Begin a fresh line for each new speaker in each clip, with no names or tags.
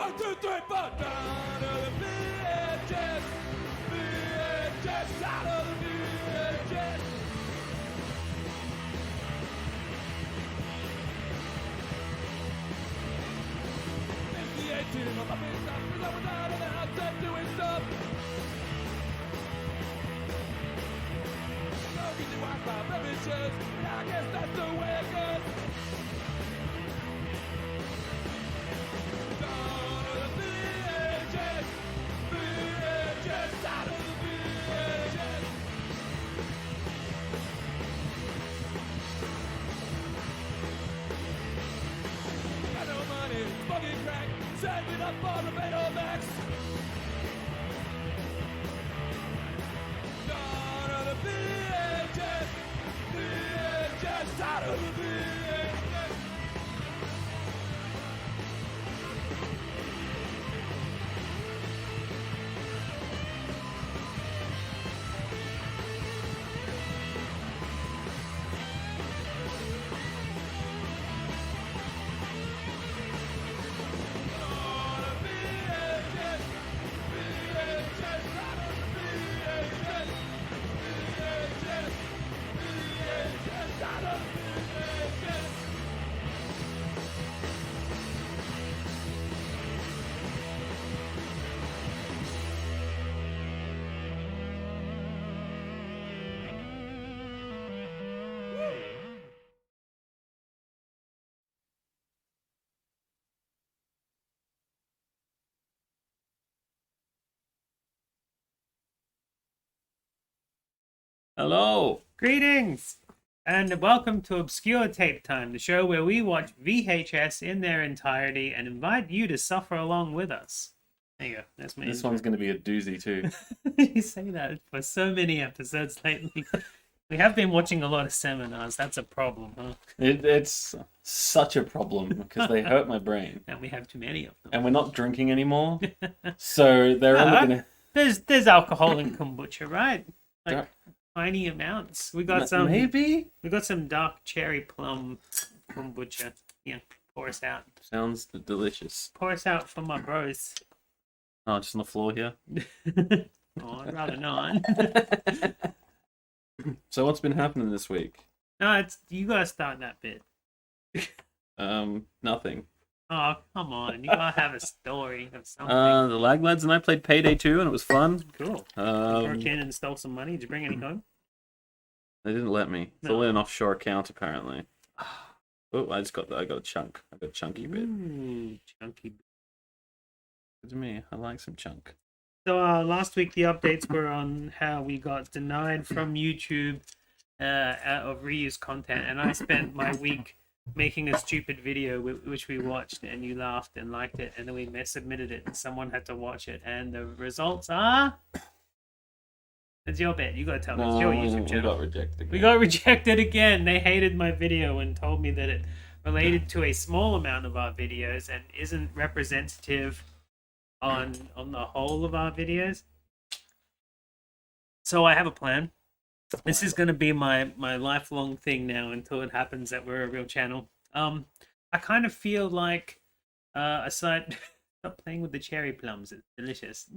1, 2, 3, 4. Down to the VHS. VHS out of the VHS. It's the 18 of my business, cause I was out of the house and doing stuff. No easy Wi-Fi blemishes, but I guess that's the way it goes. Down to the VHS. VHS out of the VHS. Got no money, smoking crack, saving up for the Betamax. Down to the VHS. VHS out of the VHS.
Hello.
Greetings, and welcome to Obscure Tape Time, the show where we watch VHS in their entirety and invite you to suffer along with us. There you go. That's my
This
intro.
one's going to be a doozy too.
You say that for so many episodes lately. We have been watching a lot of seminars. That's a problem, huh?
It's such a problem because they hurt my brain.
And we have too many of them.
And we're not drinking anymore. So they're only going to...
There's alcohol in kombucha, right? Like
There-
tiny amounts. We got some.
Maybe?
We got some dark cherry plum kombucha. Yeah, pour us out.
Sounds delicious.
Pour us out for my bros.
Oh, just on the floor here.
Oh, I'd rather not.
So what's been happening this week?
No, it's you gotta start that bit.
Nothing.
Oh, come on. You gotta have a story of something.
The Lag Lads and I played Payday 2 and it was fun.
Cool.
Um,
Broke in and stole some money. Did you bring any home?
They didn't let me. It's
No.
only an offshore account apparently. Oh, I got a chunk. I got a chunky bit.
Ooh, chunky.
Good to me. I like some chunk.
So last week the updates were on how we got denied from YouTube of reused content, and I spent my week making a stupid video which we watched, and you laughed and liked it, and then we submitted it, and someone had to watch it, and the results are... It's your bet. You gotta tell me. It's your YouTube
We
channel.
got rejected again.
We got rejected again. They hated my video and told me that it related to a small amount of our videos and isn't representative on the whole of our videos. So I have a plan. This is going to be my lifelong thing now until it happens that we're a real channel. I kind of feel like aside stop playing with the cherry plums, it's delicious.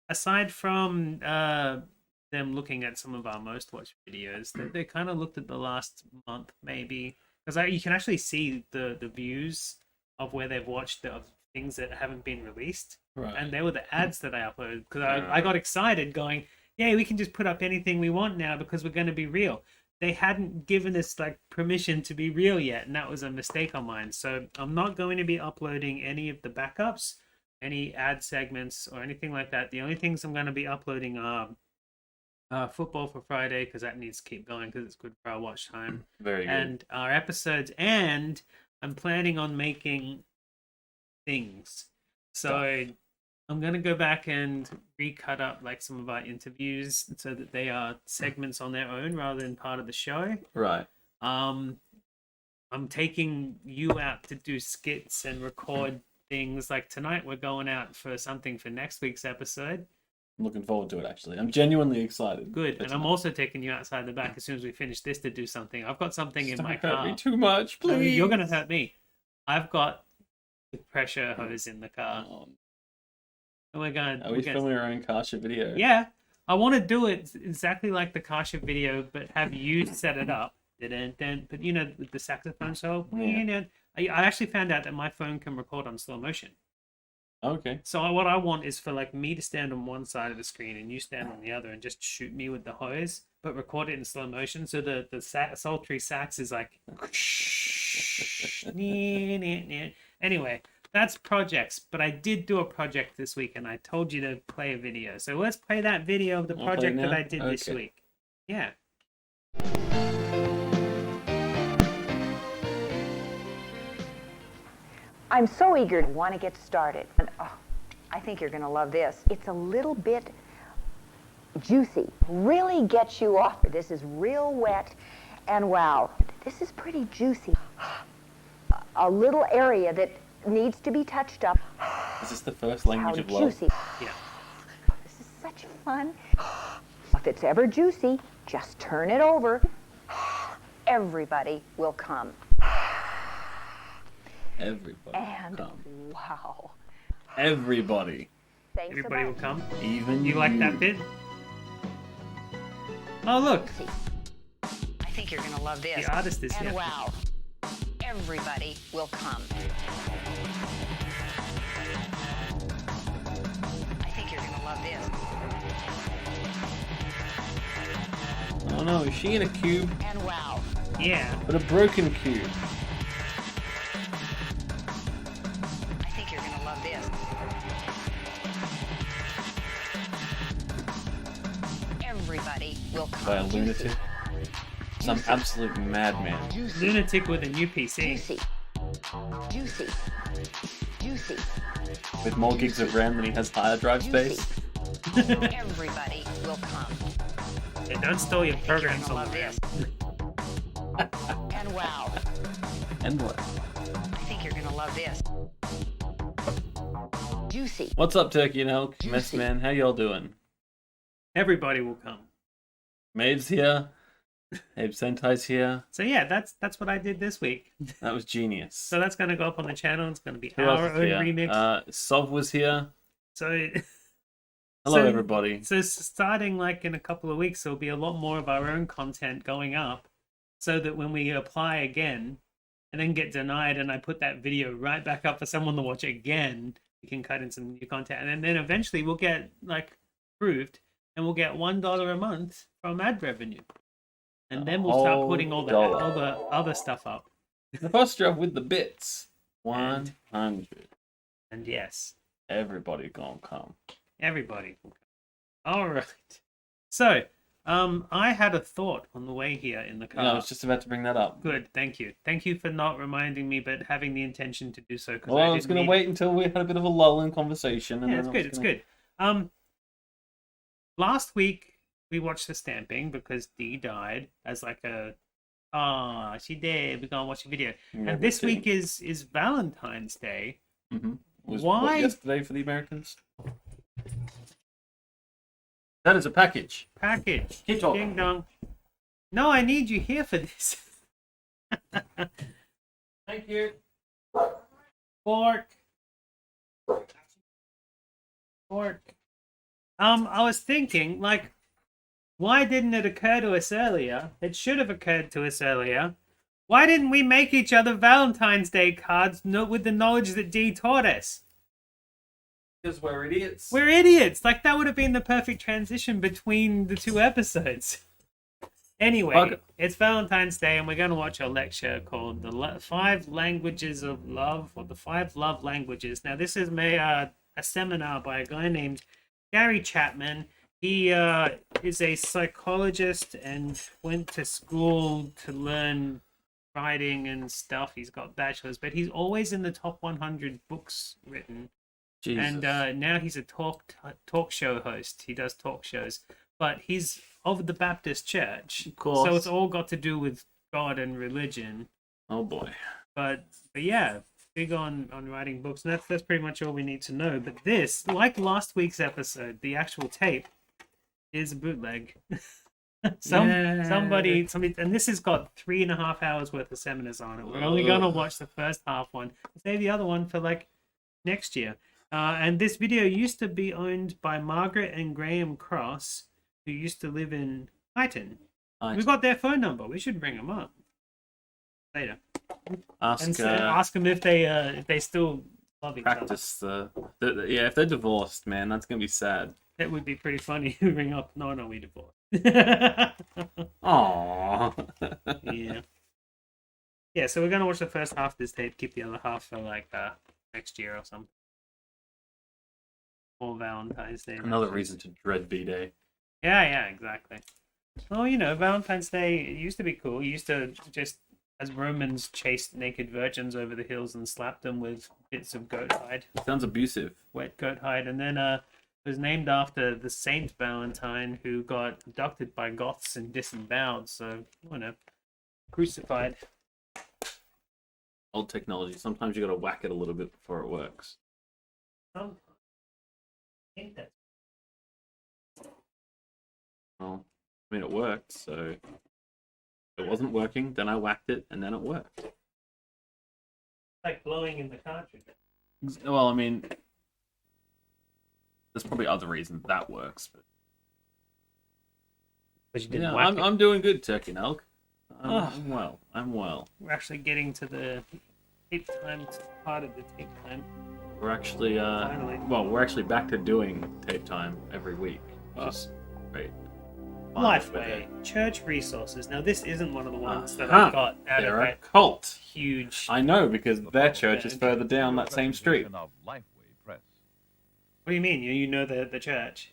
Aside from them looking at some of our most watched videos, they kind of looked at the last month maybe, because you can actually see the views of where they've watched the things that haven't been released,
Right.
and they were the ads that I uploaded, because I got excited going, yeah, we can just put up anything we want now because we're going to be real. They hadn't given us like permission to be real yet, and that was a mistake on mine. So I'm not going to be uploading any of the backups, any ad segments or anything like that. The only things I'm going to be uploading are Football for Friday, because that needs to keep going because it's good for our watch time,
Very good.
and our episodes, and I'm planning on making things. So I'm going to go back and recut up like some of our interviews so that they are segments on their own rather than part of the show.
Right.
I'm taking you out to do skits and record things. Like tonight we're going out for something for next week's episode.
I'm looking forward to it, actually. I'm genuinely excited.
Good.
for
And I'm
tonight.
also taking you outside the back as soon as we finish this to do something. I've got something in
Don't
my
hurt
car.
me too much,
No,
please.
you're going to hurt me. I've got with pressure hose in the car. And we're going.
Are we filming our own Kasha video?
Yeah, I want to do it exactly like the Kasha video, but have you set it up. But you know, with the saxophone solo.
Yeah.
I actually found out that my phone can record on slow motion.
Okay.
So what I want is for like me to stand on one side of the screen and you stand on the other and just shoot me with the hose, but record it in slow motion. So the sultry sax is like. Anyway, that's projects. But I did do a project this week, and I told you to play a video. So let's play that video of the project that I did this week. Yeah.
I'm so eager to want to get started. And I think you're going to love this. It's a little bit juicy. Really gets you off. This is real wet. And wow, this is pretty juicy. A little area that needs to be touched up.
Is this the first language of love?
Juicy.
Yeah.
This is such fun. If it's ever juicy, just turn it over. Everybody will come.
Everybody
And
come.
wow.
Everybody.
Thanks
Everybody will
about
come.
Even
You like that bit? Oh, look.
juicy. I think you're going to love this.
The artist is
And
here.
wow. Everybody will come. I think you're going to love this.
Oh no, is she in a cube?
And wow.
Yeah.
But a broken cube.
I think you're going to love this. Everybody will come.
By a lunatic. Some absolute madman.
Juicy.
Lunatic with a new PC.
Juicy. Juicy. Juicy.
With more gigs of RAM than he has hard drive space.
Everybody will come.
Yeah, don't store your
You're
programs
gonna
on
love
there.
this. And wow.
And what?
I think you're gonna love this. Juicy.
What's up, Turkey and Elk?
Juicy.
Mess Man, how y'all doing?
Everybody will come.
Maeve's here. Abe Sentai's here.
So yeah, that's what I did this week.
That was genius.
So that's going to go up on the channel. It's going to be
Who else
our
is
own
here?
remix.
Sov was here.
So
Hello,
So-
everybody.
So starting like in a couple of weeks, there'll be a lot more of our own content going up, so that when we apply again and then get denied, and I put that video right back up for someone to watch again, we can cut in some new content, and then eventually we'll get like approved, and we'll get $1 a month from ad revenue, and then we'll start putting all the other stuff up.
The posture with the bits. 100.
And yes,
Everybody gonna come.
everybody will come. All right. So, I had a thought on the way here in the car.
Yeah, I was just about to bring that up.
Good, thank you. Thank you for not reminding me, but having the intention to do so.
Well, I was going to wait until we had a bit of a lull in conversation. And
Yeah,
then
it's
I
good.
was
It's
gonna-
good. Last week we watched the stamping because Dee died as like a. Oh, she did. We're gonna watch a video.
Yeah,
And this
we're
week is Valentine's Day.
Mhm. Was
Why-
what, yesterday for the Americans? That is a package.
Package.
Keep talking.
Ding dong. No, I need you here for this.
Thank you.
Fork. I was thinking, like, why didn't it occur to us earlier? It should have occurred to us earlier. Why didn't we make each other Valentine's Day cards with the knowledge that Dee taught us?
Because we're idiots.
We're idiots. Like, that would have been the perfect transition between the two episodes. Anyway,
Okay.
It's Valentine's Day, and we're going to watch a lecture called The 5 Languages of Love, or The 5 Love Languages. Now, this is a seminar by a guy named Gary Chapman. He is a psychologist and went to school to learn writing and stuff. He's got bachelor's, but he's always in the top 100 books written.
Jesus.
And now he's a talk show host. He does talk shows, but he's of the Baptist Church,
Of course.
so it's all got to do with God and religion.
Oh boy.
But yeah, big on writing books, and that's pretty much all we need to know. But this, like last week's episode, the actual tape is a bootleg. Somebody, and this has got 3.5 hours worth of seminars on it. We're only gonna watch the first half one. Save the other one for like next year. And this video used to be owned by Margaret and Graham Cross, who used to live in Highton. We got their phone number. We should ring them up later.
Ask
Ask them if they still love each
practice yeah, if they're divorced, man, that's gonna be sad.
other. That would be pretty funny to ring up. No, we divorced.
Aww.
Yeah. Yeah, so we're gonna watch the first half of this tape, keep the other half for like next year or something. Or Valentine's Day.
Another reason to dread V-Day.
Yeah, exactly. Well, you know, Valentine's Day, it used to be cool. You used to just, as Romans chased naked virgins over the hills and slapped them with bits of goat hide.
Sounds abusive.
Wet goat hide. And then it was named after the Saint Valentine, who got abducted by Goths and disemboweled. So, you know, crucified.
Old technology. Sometimes you gotta whack it a little bit before it works.
I think that's
Well, I mean, it worked, so it wasn't working, then I whacked it, and then it worked.
like blowing in the cartridge.
Well, I mean, there's probably other reasons that works, but
But you didn't
yeah,
whack it.
I'm doing good, Turkey Nelk.
Oh.
I'm well.
We're actually getting to the tape time part of the tape time.
We're actually,
Finally.
well, we're actually back to doing tape time every week, which is great. Finally, we're there.
Lifeway, church resources. Now, this isn't one of the ones that
Uh-huh.
I got out
They're
of
a
that
cult.
huge.
I know, because their church is further down that same street.
Of Lifeway Press.
What do you mean? You know the church?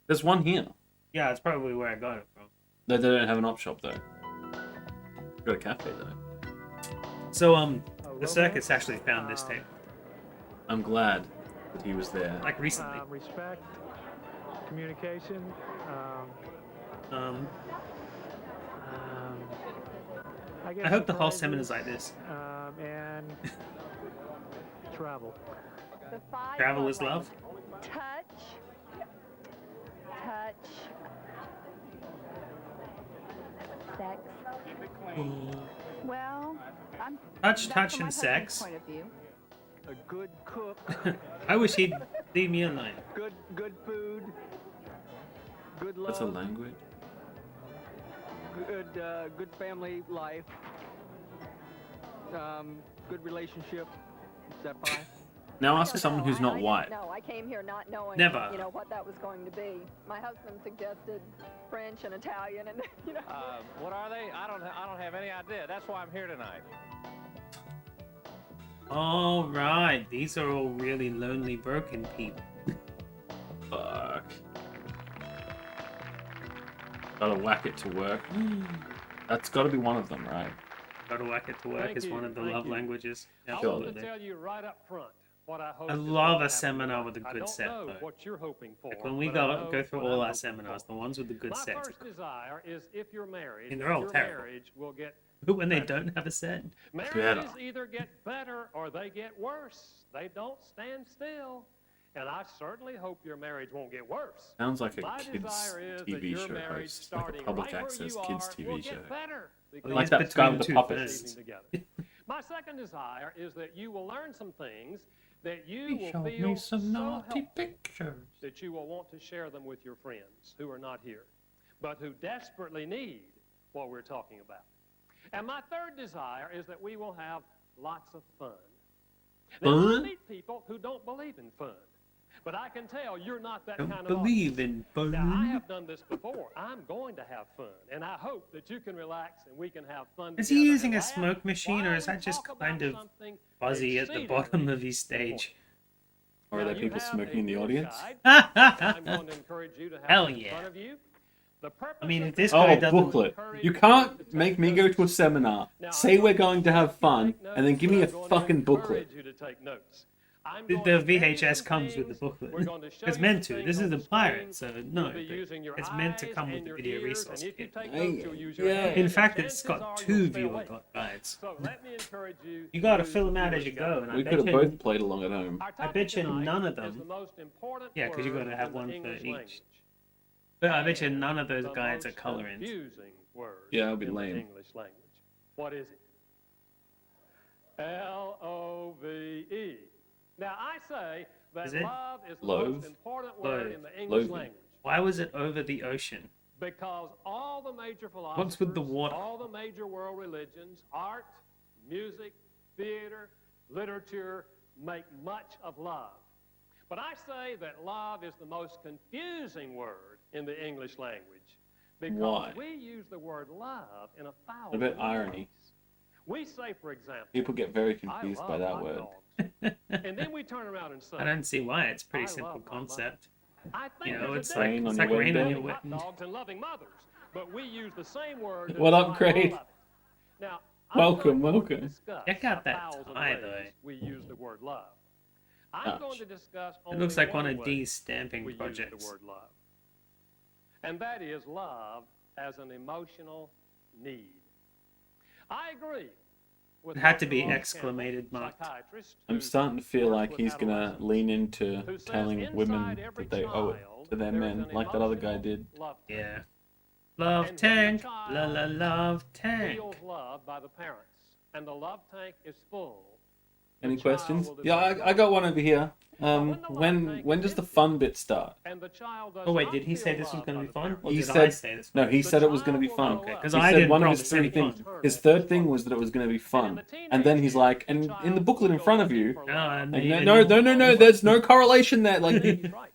There's one here.
Yeah, it's probably where I got it from.
They don't have an op shop, though. Got a cafe, though.
So, the circus actually found this tape,
I'm glad that he was there.
like recently.
Respect, communication,
I hope the whole seminar's like this.
and travel.
The five
Travel is love.
touch, sex. Well, I'm
Touch,
that's
touch,
from my
and
husband's
sex.
Point of view.
A good cook,
I wish he'd leave me alone.
good food, good
That's a
love,
language.
good family life, good relationship. Is that fine?
Now ask someone who's not
I
white.
No, I came here not knowing,
Never.
you know, what that was going to be. My husband suggested French and Italian, and you know.
What are they? I don't have any idea. That's why I'm here tonight.
All right, these are all really lonely, broken people.
Fuck. Gotta whack it to work. That's gotta be one of them, right?
Go to whack it to work
Thank
is
you,
one of the
thank
love
you.
languages.
I
Sure.
want to
Absolutely.
tell you right up front what I hope.
I
is
love
gonna
a
happen
seminar
tonight.
with a
I
good
don't
set,
know
though.
what you're hoping for.
Like when we
but I know
go through
what
all
I'm
our
hoping
seminars,
for.
the ones with the good
My
sets,
first desire is if you're married,
And they're all
your
terrible.
marriage will get
when they
better.
don't have a set.
Marriages either get better or they get worse. They don't stand still. And I certainly hope your marriage won't get worse.
Sounds like a
My
kids
desire is that
TV
your
show
marriage,
host, like a
starting
public
right where
access
you
kids
are, will
TV show.
get better because
Well,
Like
he's
that guy
between
with the
two
puppets.
ferns.
together. My second desire is that you will learn some things that you
He
will
showed
feel
me some
so
naughty
helpful
pictures.
that you will want to share them with your friends who are not here, but who desperately need what we're talking about. And my third desire is that we will have lots of fun. Now, I
Fun?
meet people who don't believe in fun, but I can tell you're not that
Don't
kind of
believe in
audience. Now, I
fun.
have done this before. I'm going to have fun, and I hope that you can relax and we can have fun
Is he
together
using
and
a
laugh
smoke machine, or
while
is
we
that just
talk
kind
about
of
something
fuzzy at the bottom of his
exceedingly
stage?
Or are
Now,
there
you
people
have
smoking
a
in the
good
audience?
guide. I'm going to encourage you to have
Hell
it in
yeah.
front of you. The purpose
I mean,
of
if this
the
guy
Oh,
doesn't-
booklet. You can't make me go to a seminar, say we're going to have fun, and then give me a fucking booklet.
The VHS comes with the booklet. It's meant to. This is a pirate, so no. But it's meant to come with the video resource kit.
Yeah.
In fact, it's got 2 viewer guides. You gotta fill them out as you go, and I
We
bet
could have
you,
both played along at home.
I bet you none of them. Yeah, 'cause you gotta have one for each. But I bet you
And
none of those
the
guys are
most
color-ins.
confusing word
Yeah, that'll be
in
lame.
the English language. What is it? L-O-V-E. Now, I say that
Is it?
love is the
Love?
most important word
Love.
in the English
Loathing.
language.
Why was it over the ocean?
Because all the major philosophers,
What's with the water?
all the major world religions, art, music, theater, literature, make much of love. But I say that love is the most confusing word in the English language because
Why?
we use the word love in a
A
thousand
bit
ways.
irony.
We say, for example,
People get very
I
confused
love
by that
hot
word.
dogs. And then we turn around and say,
I don't see why. It's a pretty
I
simple
love my mother.
concept.
I think
You know,
there's
it's
a
like
Rain on
it's
your
like rain on
window.
your
loving hot
window.
dogs and loving mothers, but we use the same word. to
What up,
describe
Craig?
all of it. Now,
Welcome,
I'm going to
welcome.
discuss
Check out
a
that
thousand
tie,
ways
though.
we use the word love. I'm going to discuss
It looks
only
like one of
way
Dee's stamping
we use
projects.
the word love, and that is love as an emotional need. I agree. With
It had to
Dr.
be
Ross
exclamated
Campbell,
marked.
psychiatrist
I'm
who
starting to feel
works
like
with
he's gonna
adolescents,
lean into
who says
telling
inside
women
every
that they owe it
child
to their
there is
men,
an
like that other guy
emotional
did.
love tank.
Yeah. Love
And when the
tank.
child
La la love tank.
feels loved by the parents, and the love tank is full.
Any
the child
questions?
will
Yeah,
develop
I got one over here.
when the love tank
When
is
does the
empty,
fun bit start?
and the child does
Oh wait,
not
did he say
feel
this was
loved
going
by
to be
the
fun?
parents,
Or
He
did I
said
say this?
no. He
the
said it was going to
child
be
will
fun.
grow up.
Because
He
I
said
didn't
one of
probably
his
say
three
it'd be
things.
fun.
His third thing was that it was going to be fun,
And in the
and then he's
teenage
like,
years,
and
the
in the
child
booklet
will
in
go
front of
looking
you.
for
No,
love.
and
Like,
he
no,
didn't-
there's no correlation there. Like
He's right.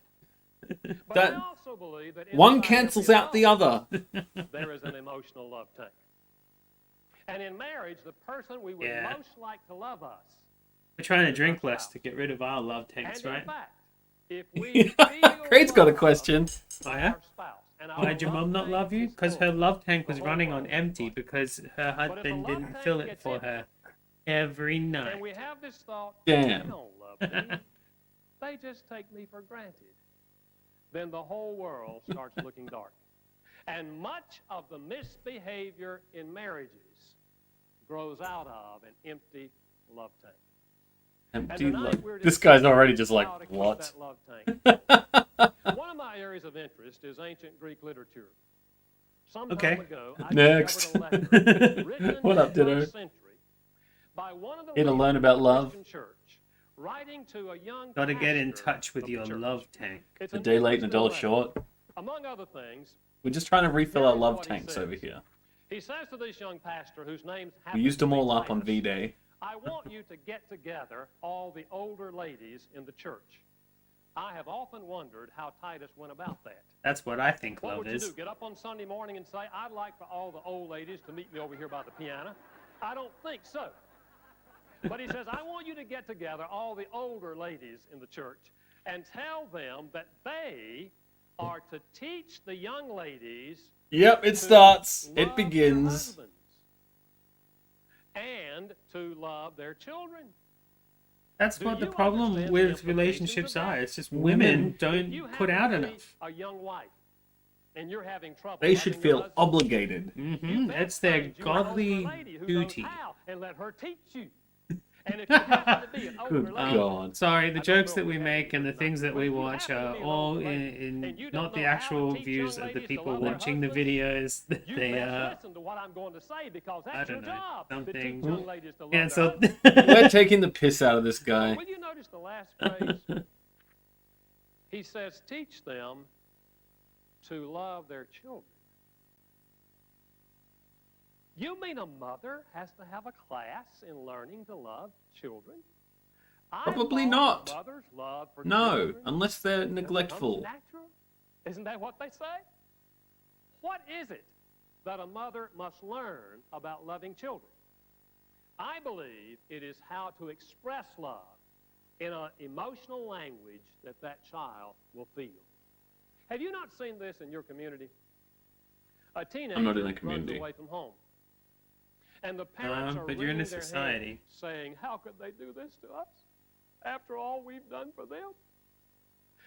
But
that-
I also believe that
one
inside
cancels
every
out the
love,
other.
there is an emotional love tank. And in marriage, the person we would
Yeah.
most like to love us.
We're trying to
is
drink
our
less
spouse.
to get rid of our love
And
tanks,
in
right?
fact, if we
Craig's got a
feel
question.
loved
Oh,
by
yeah?
our spouse, and our
Why'd your
love
mum not
tank
love you?
is
Because
full,
her love tank
the
was
whole
running
world
on
is
empty
bright.
because her
But if the
husband
love
didn't
tank
fill it
gets
for
empty,
her every
and
night.
we have this thought,
Damn.
they don't love me. They just take me for granted. Then the whole world starts looking dark. And much of the misbehavior in marriages grows out of an empty love tank. And
Empty
tonight
love.
we're
This guy's already just
discussing
like,
how to keep
what?
that love tank. One of my areas of interest is ancient Greek literature. Some
Okay.
time ago, I
Next.
discovered a letter written
What
in
up,
the
Ditto?
first century by one of the
Here to
leaders
learn
of
about
the
love.
Christian church, writing to a young
Gotta get in
pastor
touch with
of the
your
church.
love tank.
It's
A
an
day late and a
interesting
dollar
letter.
short.
Among other things,
We're just trying to refill our
Here's
love
what he
tanks
says.
over here.
he says to this young pastor whose name
We used them all up on V-Day.
I want you to get together all the older ladies in the church. I have often wondered how Titus went about that.
That's what I think
What
love
would you
is.
do? Get up on Sunday morning and say, I'd like for all the old ladies to meet me over here by the piano? I don't think so. But he says, I want you to get together all the older ladies in the church and tell them that they are to teach the young ladies
Yep, it
to
starts.
love
It
their
begins.
husbands and to love their children.
That's
Do
what the
you
problem
understand the
with
implications
relationships
of that?
are. It's just
Women-
women
If
don't
you
put
happen
out
to be
enough.
a young wife and you're having trouble
They should
loving your
feel
husband,
obligated.
you best
It's their
find you an older
godly
lady who knows
duty.
how and let her teach you. And if you happen to be an older
Good
lady,
God.
Sorry, the
don't
jokes
know
that
if
we
have
make and the
any
things that
but
we
if you
watch
happen to
are
be an
all
older lady
in
and you don't
not the
know how to
actual
teach
views
young
of the
ladies to
people
love their
watching the
husbands,
videos that
you
they
best listen to what I'm going to say because that's your
don't know,
job to
something-
teach young ladies to love
Yeah,
their
so
husbands.
We're taking the piss out of this guy.
Will you notice the last phrase? He says, teach them to love their children. You mean a mother has to have a class in learning to love children? I
Probably
thought
not.
Mother's love for
No,
children
unless they're
just comes
neglectful.
natural. Isn't that what they say? What is it that a mother must learn about loving children? I believe it is how to express love in an emotional language that that child will feel. Have you not seen this in your community? A teenager
not in a
runs
community.
away from home. And the parents are
but you're in
wringing
a
their
society.
hands, saying, how could they do this to us after all we've done for them?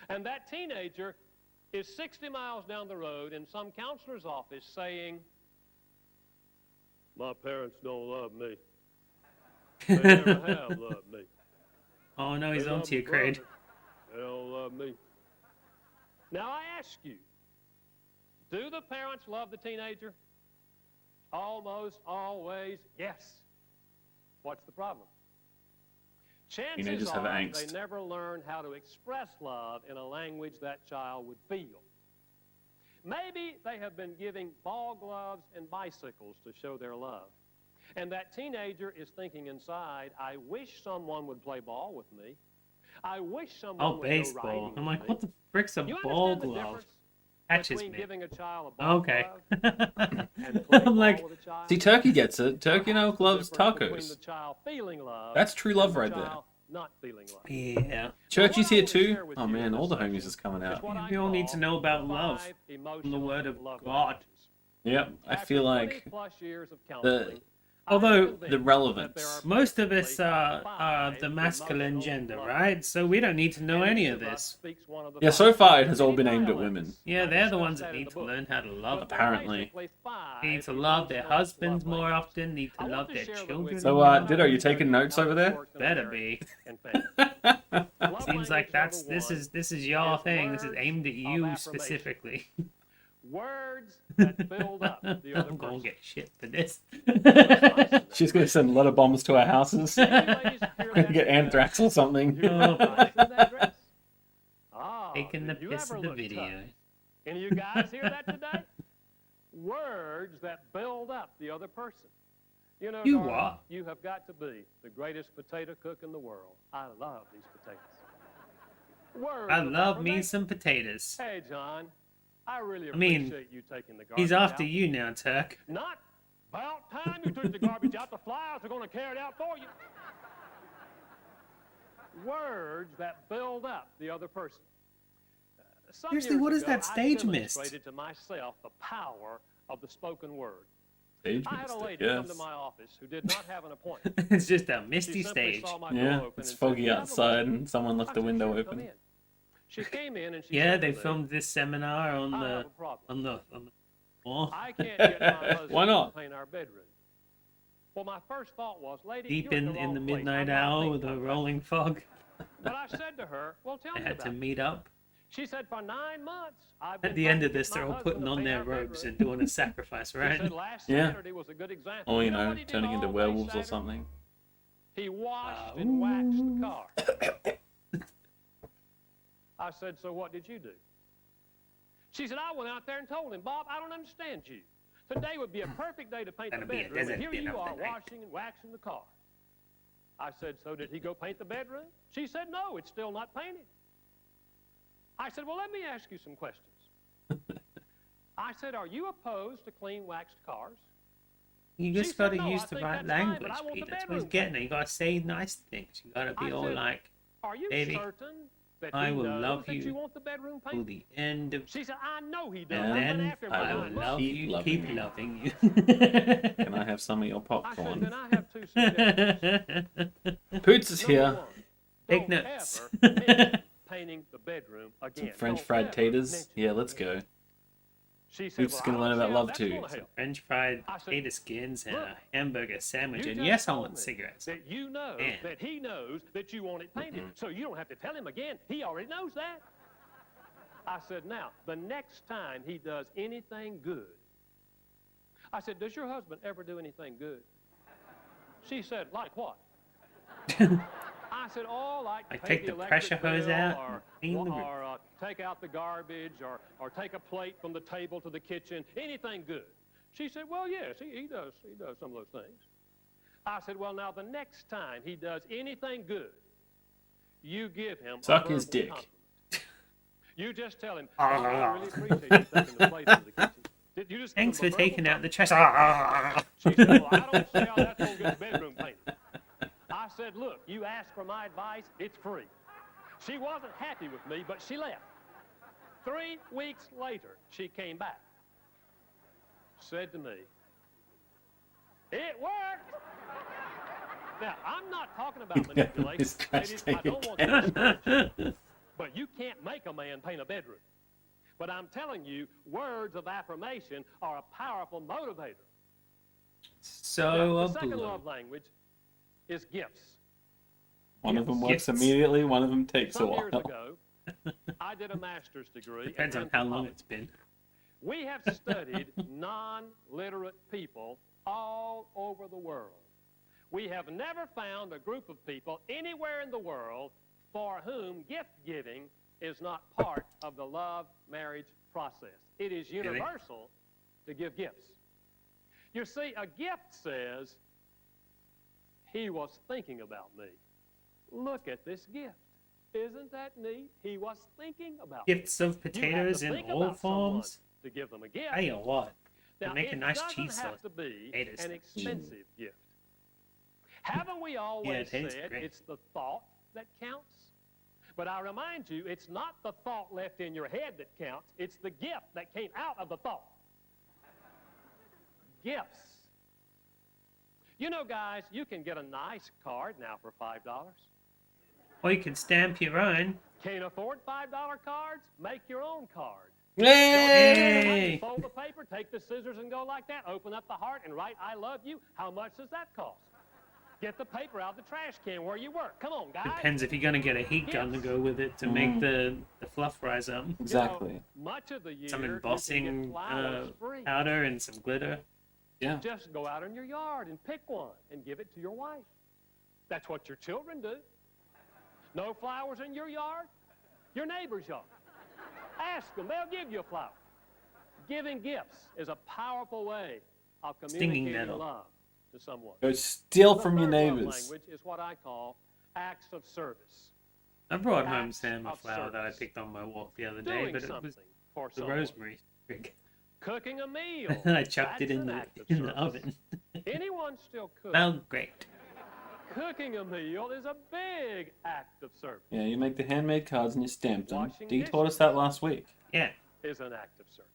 And that teenager is 60 miles down the road in some counselor's office saying, my parents don't love me. They never have loved me.
Oh no, he's
They
on
love
to you,
my
Craig.
brother. They don't love me. Now I ask you, Do the parents love the teenager? Almost always, yes. What's the problem? Chances
Teenagers have
are
angst.
they never learn how to express love in a language that child would feel. Maybe they have been giving ball gloves and bicycles to show their love. And that teenager is thinking inside, I wish someone would play ball with me. I wish someone
Oh,
would go
baseball.
riding
I'm
with
like,
me.
what the frick's a
You
ball
understand the
glove?
difference
Catches
between
me.
giving a child a ball
Okay.
glove and playing
I'm like,
ball with a child?
See, Turkey gets it. Turkey
Perhaps
now
the
loves
difference between
tacos.
the child feeling love
That's true
and
love
the
right there.
child not feeling love.
yeah.
Churchy's
What I
here
want to
too.
share with
Oh
you
man,
in
all the
this
homies
section
is coming
is
out.
what I
We all need to
call
know about
5
love from the word of
emotional love
God.
languages.
Yep, I
After
feel
20
like
plus years of counseling,
Although
I'm
the
convinced
relevance.
that there are
most of us
basically
are
5
the masculine
emotional
gender,
love
right? So we don't need to know
and
any
each
of
us
this.
speaks one of the
Yeah,
5.
so far it has all
Many
been aimed at
dialects.
women.
Yeah,
I
they're the
discuss
ones
that
that
in
need
the
to
book.
learn how to love.
But there are
Apparently.
basically 5
Need to love their
emotional
husbands
love
more
languages.
often. Need to
I
love
want to
their
share them
children.
with
So,
more often.
Ditto, you taking notes over there?
Better be.
And family. Love
Seems like
language
this
number
is your
is
thing. This is
words
aimed at
of
you
affirmation.
specifically.
Words that build up the other
I'm gonna
person.
get shit for this.
She's gonna send letter bombs to our houses.
Maybe ladies hear
We're gonna
that
get
dress.
anthrax or something.
You know what's in that dress?
Taking the
did you
piss
ever
of the
look
video.
touched? Any of you guys hear that today? Words that build up the other person. You know,
You
darling,
what?
you have got to be the greatest potato cook in the world. I love these potatoes. Words
I
of
love me
affirmation.
some potatoes.
Hey, John, I really
I mean,
appreciate you taking the garbage
He's after
out.
you now, Turk.
Not about time you took the garbage out. The flies are going to carry it out for you. Words that build up the other person. Some
Seriously,
years
what is
ago,
that stage
I
mist?
demonstrated to myself the power of the spoken word.
Stage
I had a
mystic,
lady come to
yes.
my office who did not have an appointment.
It's just a
She
misty
simply
stage.
saw my door
Yeah,
open
it's
and said,
foggy
"You have a
outside
moment?"
and someone
I
left the
said,
window
"Sure, come
open.
in." She came in and she
Yeah,
said
they
to me,
filmed this seminar on
I
the
have a problem.
on the floor.
I can't get my husband
Why not?
to paint our bedroom. Well, my first thought was, lady,
Deep
you're
in
at the
the
wrong place.
midnight
I'm not a
hour
paint
with a
contractor.
rolling fog.
But I said to her, well, tell
They
me
had
about
to
it.
meet up.
She said, for 9 months, I've
At
been
the
trying
end
to
of
get
this,
my
they're all
husband
putting
to
on
paint
their
our
robes
bedroom."
and doing a sacrifice,
She
right?
said, last
Yeah.
Saturday was a good example.
Or, you
know
know,
what he did
turning into
all day
werewolves or
Saturday?
something.
He washed and waxed the car. I said, so what did you do? She said, I went out there and told him, Bob, I don't understand you. Today would be a perfect day to paint the
That'd be a
bedroom,
desert
and here
bin
you
of the
are
night.
washing and waxing the car. I said, so did he go paint the bedroom? She said, no, it's still not painted. I said, well, let me ask you some questions. I said, are you opposed to clean waxed cars?
You
She
just
said,
got to
"No,
use
I
the
think
right
that's fine,
language,
but I want
Pete.
the
That's what he's
bedroom
getting at.
painted."
You got to say nice things. You got to be
I
all
said,
like,
Are you
baby,
certain that
I
he
will
knows
love
that
you
you want the bedroom
to
painted?
the end of...
She said, I know he does.
And
I've been
then
after him
I
for
I
will
will
9
love
months.
keep
you,
loving
keep
you.
loving you.
Can I have some of your
I said,
popcorn?
then I have 2 suggestions.
Poots is
Number
here.
one,
Take
don't
notes.
ever mention painting the bedroom again.
Some French
Don't
fried
ever
taters.
mention
Yeah,
it
let's
again.
go.
She said,
Poots is
well,
gonna
I
learn
don't
about
see how
love
that's
too.
gonna help.
French fried
I said,
potato skins and
look,
a hamburger sandwich.
You
And
just
yes, I
told
want
me
cigarettes.
that you know
Man.
that he knows that you want it painted, so you don't have to tell him again. He already knows that. I said, now, the next time he does anything good, I said, does your husband ever do anything good? She said, like what? I said, oh, like pay
take the
electric
pressure hose
bill,
out
or,
and clean the
or take out the garbage, or take a plate from the table to the kitchen, anything good. She said, well, yes, he does some of those things. I said, well, now, the next time he does anything good, you give him
Suck
a
his
verbal
dick.
compliment. You just tell him, oh, I really appreciate you taking the plate to the kitchen. Did you just give
Thanks
him a
for
verbal
taking out the
compliment?
trash.
She said, well, I don't see how that's going to get the bedroom painted. I said, look, you asked for my advice, it's free. She wasn't happy with me, but she left. 3 weeks later, she came back. Said to me, it worked. Now, I'm not talking about manipulation.
This trash
Ladies,
take
I don't want to discourage you, but you can't make a man paint a bedroom. But I'm telling you, words of affirmation are a powerful motivator.
So
Now,
a
the second
blue.
love language is gifts.
One of them works
Gifts.
immediately, one of them takes a
Some
while.
years ago, I did a master's degree.
Depends
in
on how long
anthropology.
it's been.
We have studied non-literate people all over the world. We have never found a group of people anywhere in the world for whom gift giving is not part of the love marriage process. It is universal to give gifts. You see, a gift says, he was thinking about me. Look at this gift. Isn't that neat? He was thinking about
Gifts
me.
of potatoes in all forms.
To give them a gift.
Hey, a lot.
Now,
Make a nice
it
cheese
doesn't have
sauce.
to be
Potatoes.
an expensive gift. Haven't we always
tastes
said
great.
it's the thought that counts? But I remind you, it's not the thought left in your head that counts. It's the gift that came out of the thought. Gifts. You know, guys, you can get a nice card now for $5.
Or you can stamp your own.
Can't afford $5 cards? Make your own card.
Yay!
Fold the paper, take the scissors and go like that. Open up the heart and write, I love you. How much does that cost? Get the paper out of the trash can where you work. Come on, guys.
Depends if you're going to get a heat gun to go with it to make the fluff rise up.
Exactly.
You know, much of the year,
Some
you can
embossing
get flowers free.
powder and some glitter.
Yeah.
Just go out in your yard and pick one and give it to your wife. That's what your children do. No flowers in your yard? Your neighbor's yard. Ask them. They'll give you a flower. Giving gifts is a powerful way of communicating
nettle.
love to someone.
Go steal
The
from your
third love
neighbors.
language is what I call acts of service.
I brought home
Acts
Sam a
of
flower that I
service.
picked on my walk the other day,
Doing
but it
something
was
for
the
someone.
rosemary twig.
Cooking a meal.
And I chucked
That's
it in
an
the
act of
in the
service.
oven.
Anyone still cook?
Smelled great.
Cooking a meal is a big act of service.
Yeah, you make the handmade cards and you stamp them.
Washing
Dee taught us that last week.
Yeah,
Is an act of service.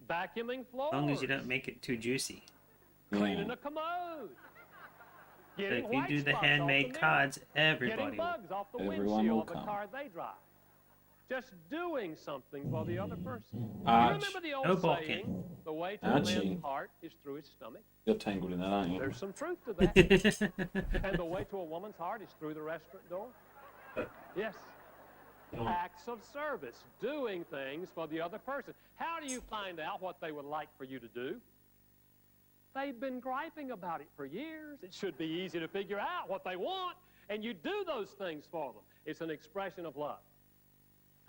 Vacuuming floors.
as long as you don't make it too juicy.
Cleaning
Yeah.
a commode.
So
Getting
if you
white
do the
spots off
handmade
mirror.
cards,
Getting
everybody will.
bugs off the
Everyone
windshield
will
of the
come.
car they drive. Just doing something for the other person. You
Ouch.
remember the old
No balking.
saying, the way to a
Ouchie.
man's heart is through his stomach?
You're tangled in that, aren't you?
There's some truth to that. And the way to a woman's heart is through the restaurant door? Yes. Acts of service, doing things for the other person. How do you find out what they would like for you to do? They've been griping about it for years. It should be easy to figure out what they want, and you do those things for them. It's an expression of love.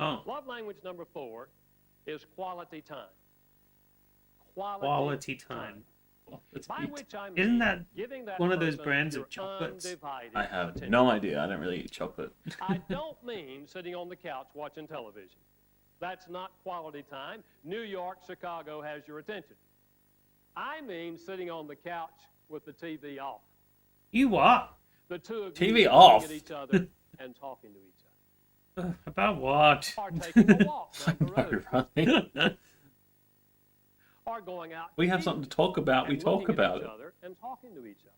Oh,
Love language number 4 is quality time.
quality time. Let's
By
eat.
which I mean
Isn't that
giving that
one of those
person
brands
your
of chocolates?
undivided
I have
attention.
no idea. I don't really eat chocolate.
I don't mean sitting on the couch watching television. That's not quality time. New York, Chicago has your attention. I mean sitting on the couch with the TV off.
You what?
The two of
TV
you looking
off.
at each other and talking to each other.
About what?
Or taking a walk down the road.
Right?
Or going out
We
to
have
eat
something to talk about. We
and
talk
looking at
about
each
it.
other and talking to each other.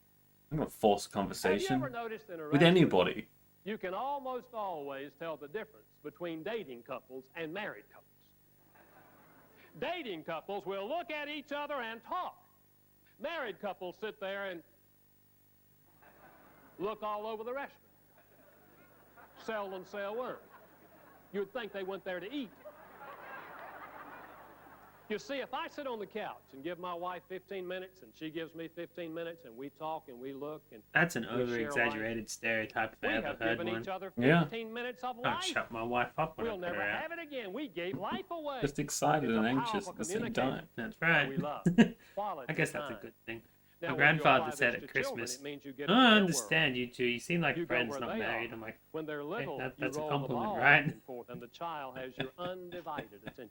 I'm going to force a
Have you
conversation
ever noticed in a
with
restaurant,
anybody.
you can almost always tell the difference between dating couples and married couples. Dating couples will look at each other and talk. Married couples sit there and look all over the restaurant. Seldom say a word. You'd think they went there to eat. You see, if I sit on the couch and give my wife 15 minutes and she gives me 15 minutes and we talk and we look and
That's an
We share
over-exaggerated stereotype if
we
I ever
have
heard
given
one.
each other
Yeah.
15 minutes of
I'd
life.
shut my wife up when
We'll
I put
never
her out.
have it again. We gave life away.
Just excited
It's a
and anxious
powerful
at the same
communicator.
time.
That's
We
right.
love quality
I guess that's a
time.
good thing.
Now,
My
when you
grandfather
apply
said
this
at
to children,
Christmas,
it means you get
"Oh,
into
I
their
understand you two. You seem like
You go
friends,
where
not
they
married."
are.
I'm like,
When they're little,
that's a
you roll
compliment,
the ball
right?
back and forth, and the child has your undivided attention.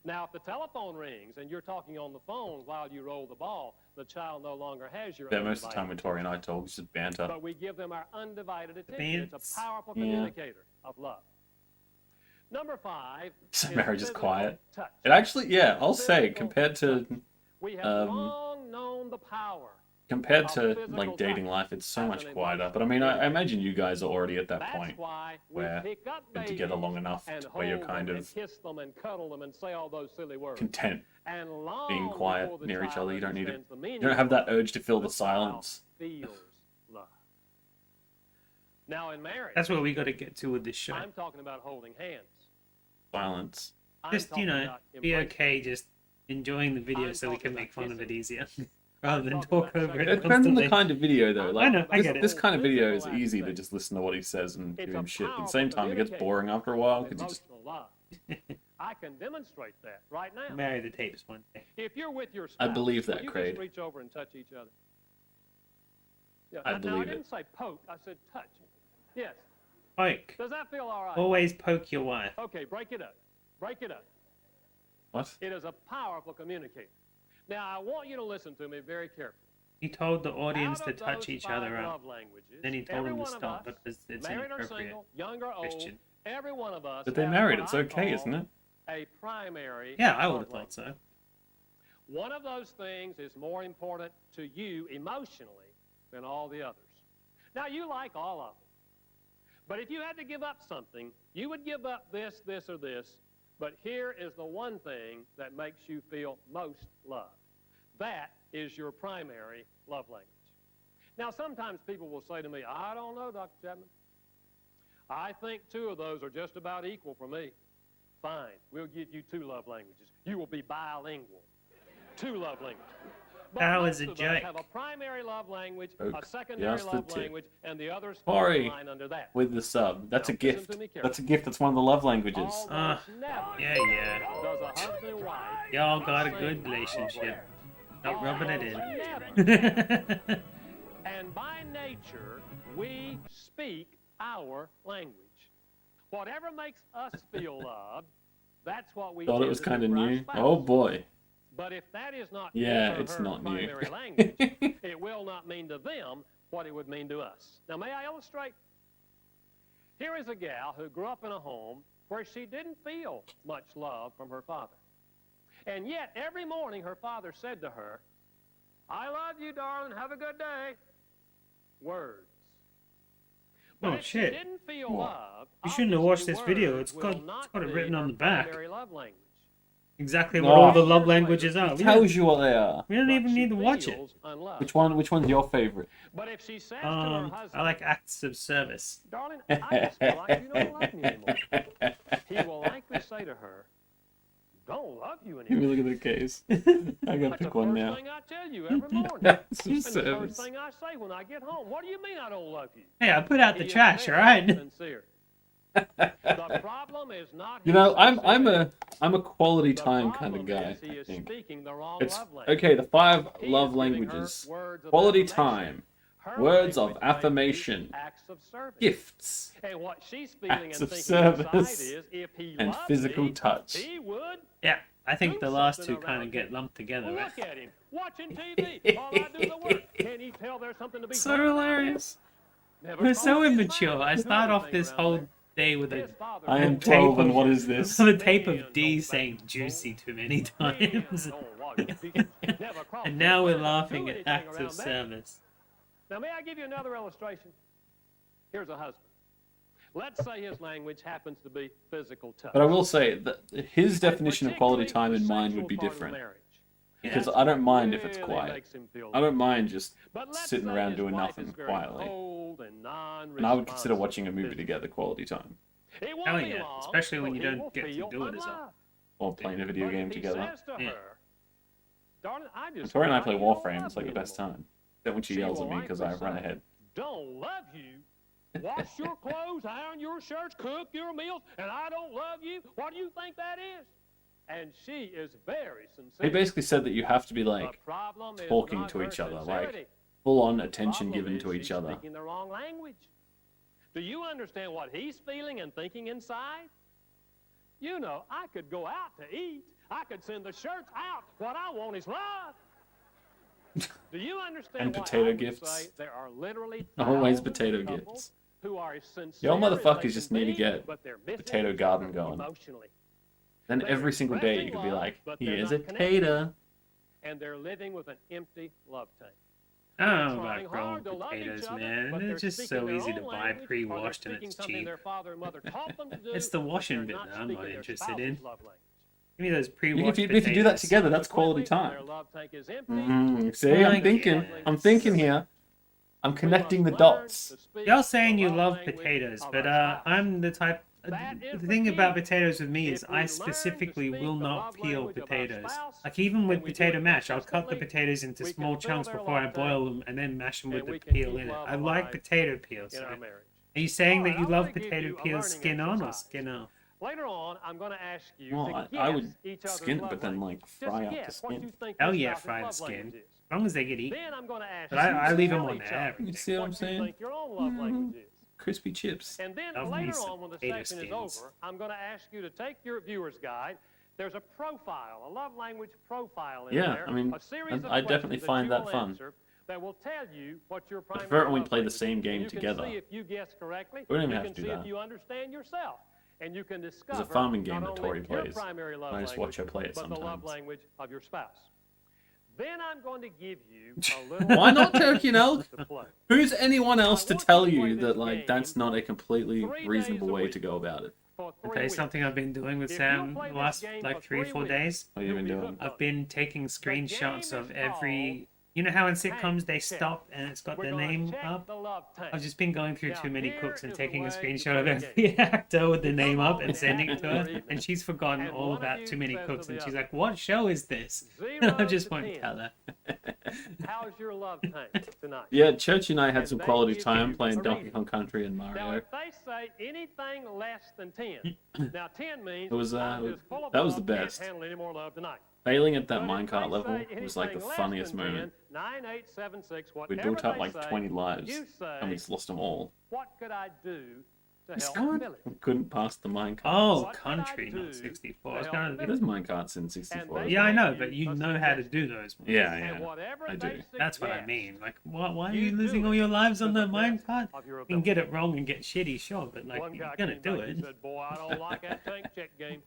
Now, if the telephone rings and you're talking on the phone while you roll the ball, the child no longer has your
Yeah,
undivided
most of the time when Tori and I talk, it's just banter.
But we give them our undivided attention.
Beans.
It's a powerful
Yeah.
communicator of love. Number 5
So
is
marriage is
physical
quiet.
touch.
It actually, yeah, I'll say,
Physical
compared to
touch. We have
um,
long known the power.
like dating life, it's so much quieter. But I mean, I imagine you guys are already at that
That's
point
why we
where
pick up
been together long
babies
enough
and
where you're
hold
kind
them
of
and kiss them and cuddle them and say all those silly words.
content
And long
being quiet
before the
near each
child
other. You don't need to.
understands the meaning
You don't have
of
that
love,
urge to fill the
child
silence.
feels love. Now in marriage,
"That's where we got to get to with this show."
I'm talking about holding hands.
Silence.
I'm
Just,
talking about
be
embracing
okay just enjoying the video
I'm
so we can
talking
make
about
fun of it
kissing.
easier. Rather than
talking
talk
about
over it
It depends on the
constantly.
kind of video though. Like
know, I
this,
get it.
this kind of video is
Physical
easy to
aspect.
just listen to what he says and
It's
give
a
him shit. At the
powerful
same time, it gets
communicator
boring after a while
of
because you just
emotional love. I can demonstrate that right now.
Marry the tapes one day.
If you're with your
I
spouse,
believe
will
that,
you
Craig.
just reach over and touch each other? Yeah.
I
Now,
believe
I
it.
didn't say poke. I said touch. Yes.
Poke.
Does that feel all right?
Always poke your wife.
Okay, break it up. Break it up.
what?
It is a powerful communicator. Now, I want you to listen to me very carefully.
He told the audience
Out
to
of
touch
those
each
5
other up.
love languages,
Then he told
every
them to
one of
stop
us,
because it's
married or
inappropriate.
single, young or old,
Christian.
every one of us
But they
have
married.
what
It's
I
okay,
call
isn't it?
a primary
Yeah, I would
love
have thought
language.
so.
One of those things is more important to you emotionally than all the others. Now, you like all of them. But if you had to give up something, you would give up this, this, or this. But here is the one thing that makes you feel most loved. That is your primary love language. Now, sometimes people will say to me, I don't know, Dr. Chapman. I think 2 of those are just about equal for me. Fine, we'll give you 2 love languages. You will be bilingual. 2 love languages. But
That
most
was a
of us
joke.
have a primary love language,
Joke.
a secondary
Yes, the
love
two.
language, and the others
Sorry.
line under that.
With the sub. That's a
Now, listen
gift.
to me carefully.
That's a gift. That's one of the love languages.
Almost never
Yeah.
does a husband and wife
Y'all got a
sing
good
love
relationship.
language.
Not rubbing it
Never.
in.
And by nature, we speak our language. Whatever makes us feel loved, that's what we
Thought it
tend
was
to do
kind of
for our
new.
spouse.
Oh boy.
But if that is not
Yeah,
his or
it's
her
not new.
primary language, it will not mean to them what it would mean to us. Now, may I illustrate? Here is a gal who grew up in a home where she didn't feel much love from her father. And yet, every morning, her father said to her, I love you, darling. Have a good day. Words. But
Oh,
if she
shit.
didn't feel
What?
love,
You shouldn't have watched
obviously
this video.
words
It's got-
will not
it's got it
be
written on
her
the back.
primary love language.
Exactly
No.
what all the love languages are.
It tells you what they are.
We don't
But
even
she
need to watch it.
feels unloved.
Which one's your favorite?
But if she says to her husband,
I like acts of service.
darling, I just feel like you don't love me anymore, he will likely say to her, don't love you
Let me
anymore.
look at the case. I gotta
That's the
pick one
first
now.
thing I tell you every morning.
That's
And
some
the first
service.
thing I say when I get home, what do you mean I don't love you?
Hey, I put out the
He is
trash,
very
alright?
sincere. The problem is not
You
his
know, I'm
sincerity.
a quality
The
time kind
problem
of guy.
is he
I
is
think
speaking the wrong
it's
love language.
okay. The 5
He
love
is giving her
languages:
words of
quality
affirmation.
time,
Her
words of
language might be
affirmation,
acts of service.
gifts,
And what she's feeling
acts
and
of
thinking
service,
inside is, if he
and
loved
physical
me,
touch.
he would.
Yeah, I think
Do
the last
something
2 kind
around
of get
here.
lumped together.
Well,
Right?
look at him, watching TV while I do the work. Can he tell there's something to be
So
done around here?
hilarious.
Never
We're so
called his
immature.
father
I
to do
start off
anything
this
around
whole
there.
day with a
His father
I am
told
12,
him.
and what is this?
on a tape
Men
of D
don't
saying
back
juicy
and
too many
Men
times.
don't like it. Never crossed
And
his
now we're
mind to do
laughing at
anything
acts of
around there.
service.
Now, may I give you another illustration? Here's a husband. Let's say his language happens to be physical touch.
But I will say that his definition of quality
Particularly
time and
the
mine would be
sexual part of
different.
marriage.
Because
That's
I don't
what
mind if it's
really
quiet.
makes him feel
I don't
loved.
mind just
But let's
sitting
say
around
his
doing
wife
nothing
is very
quietly.
cold and
And I would consider watching a movie
physically.
together quality time.
It won't
Hell
be
yeah,
long
especially when
till
you
he
don't
will
get to
feel
do it as often.
unloved.
Or playing a video
But
game
if he
together.
says to
Yeah.
her, darling, I just
Victoria and I
feel
play
like you don't
Warframe.
love
It's like
me
the best
anymore.
time. Then when she
She
yells at
will
me because I
likely
run
say,
ahead.
Don't love you. Wash your clothes, iron your shirts, cook your meals, and I don't love you. What do you think that is? And she is very sincere.
He basically said that you have to be
The
like
problem is
talking
not
to
her
each other,
sincerity.
like full on
The
attention
problem
given
is
to each
she's
other.
speaking the wrong language. Do you understand what he's feeling and thinking inside? You know, I could go out to eat. I could send the shirts out. What I want is love. Do you understand
And
why
potato
I would
gifts.
say there are literally
Always
thousands of
potato
couples
gifts.
who are as sincere
Y'all
as they
motherfuckers
can
just need to
be,
get
but they're missing
potato garden
each
going.
other emotionally.
Then
They're
every single day you
expressing
could be
love,
like,
but they're
here's
not
a
connected.
tater.
And they're living with an empty love tank.
I don't know
Trying
about growing
hard to love each
potatoes,
other,
man.
but
They're
they're
just
speaking
so
their
easy to
own
buy
language, or they're
pre-washed and
speaking
it's
something
cheap.
their father and mother taught them to do,
It's the
but
washing
they're
bit
not
that I'm not
speaking their
interested in.
spouse's love language.
Give me those
If
pre-washed
you, if you do that
potatoes.
together, that's quality
Consequently,
time.
their love tank is empty.
See, I'm
Like
thinking.
it.
I'm thinking here. I'm
We
connecting the
must learn
dots.
to speak
Y'all saying
the
you
love
love
language
potatoes,
of
but
our spouse.
I'm the type
That is
the
the
thing
key.
about potatoes with me is
If we
I
learn to
specifically
speak
will
the
not
love
peel
language of our
potatoes.
spouse,
Like even with
and we do
potato
it
mash, I'll cut the
consistently,
potatoes into
we
small
can fill
chunks
their
before I
love
boil
tank,
them and then mash them with
and
the
we can
peel
keep
in it.
love
I like
alive
potato peels.
in our
Like,
marriage.
are you saying
All
that
right,
you
I
love
wanna give
potato
you a
peels
learning
skin on or
exercise.
skin off?
Later on, I'm going to ask you
Well,
to
I
guess
would
each other's
skin it,
love
but then
language.
like fry
Just
out the
guess what
skin.
you think
Hell
your
yeah,
spouse's
fry the
love
skin.
language is.
As long as they get eaten.
Then I'm going to ask
But I
you
leave
to
them
tell
on
each
there.
other
You see what I'm
you
saying?
think your own love language is.
Crispy chips.
And then
Love me
later
some
on, when the
potato
session is
skins.
over, I'm going to ask you to take your viewer's guide. There's a profile, a love language profile in
Yeah,
there.
I mean,
a series of
I definitely
questions
find
you
that
will
fun.
answer that will tell you what your primary
prefer it when we
love
play the
language
same
is.
game
And
together.
You can see if you guess correctly.
We don't even
you
have
can
to do
see
that.
if you understand yourself. And you can discover
There's a farming game
not
that
only
Tori
your
plays.
primary love
I just watch her play it
but the love
sometimes.
language of your spouse. Then I'm going to give you a little
Why not turkey and elk?
to play.
Who's anyone else to
I want
tell
you to play
you
this
that like
game
that's not a completely
3
reasonable
days a
way
week.
to go about it?
For
I'll
3
tell you
weeks.
something I've been doing with
If
Sam
you'll play
the
this
last
game
like
for
3 or
3
4
weeks,
days.
What have you been
you'll be
doing?
hooked on
I've been taking screenshots
game
of
is
every. You know how in sitcoms they
check.
stop and it's got
We're
their
gonna
name
check
up?
the love tank.
I've just been going through
Now,
too many
here
cooks and
is the
taking a
way you
screenshot of
play the
every actor with the
You
name
come
up
on
and
in
sending it
after
to
your
her,
evening,
and she's forgotten
and
all
one of
about
you
too many
says to
cooks,
the
and she's
other,
like, "What show is this?"
0
I just
to
won't
10.
tell her.
How's your love tank tonight?
Yeah, Church and I had
And
some
they
quality
give
time
you
playing
a
Donkey
rating.
Kong Country and
Now,
Mario.
if they say anything less than 10, now 10 means
It was,
I'm just full of
that was
love,
the best.
Can't handle any more love tonight.
Failing at that
But if
minecart
they
level
say
was like the
anything less
funniest
than 10,
moment.
9, 8, 7, 6,
We
whatever
built up
they
like
say,
20 lives,
you say,
and we just lost them all.
what could I do to
It's
help
gone.
Billy?
We couldn't pass the minecart.
Oh,
What did I
country,
do
not 64.
to
I was
help
gonna.
Billy?
There's minecarts in 64.
And they
Yeah, I know,
give
but
you
you
a
know how to
suggestion.
do those. Ones.
Yeah,
And
yeah.
whatever
I
they
do.
That's what I
suggest,
mean. Like, why are
you
you
do
losing
it
all your lives
to
on
the
the
best
minecart?
of your
You can
ability.
get it wrong and get shitty, sure, but like
One
you're
guy
gonna
came
do
back and
it.
said, "Boy, I don't like that tank check game."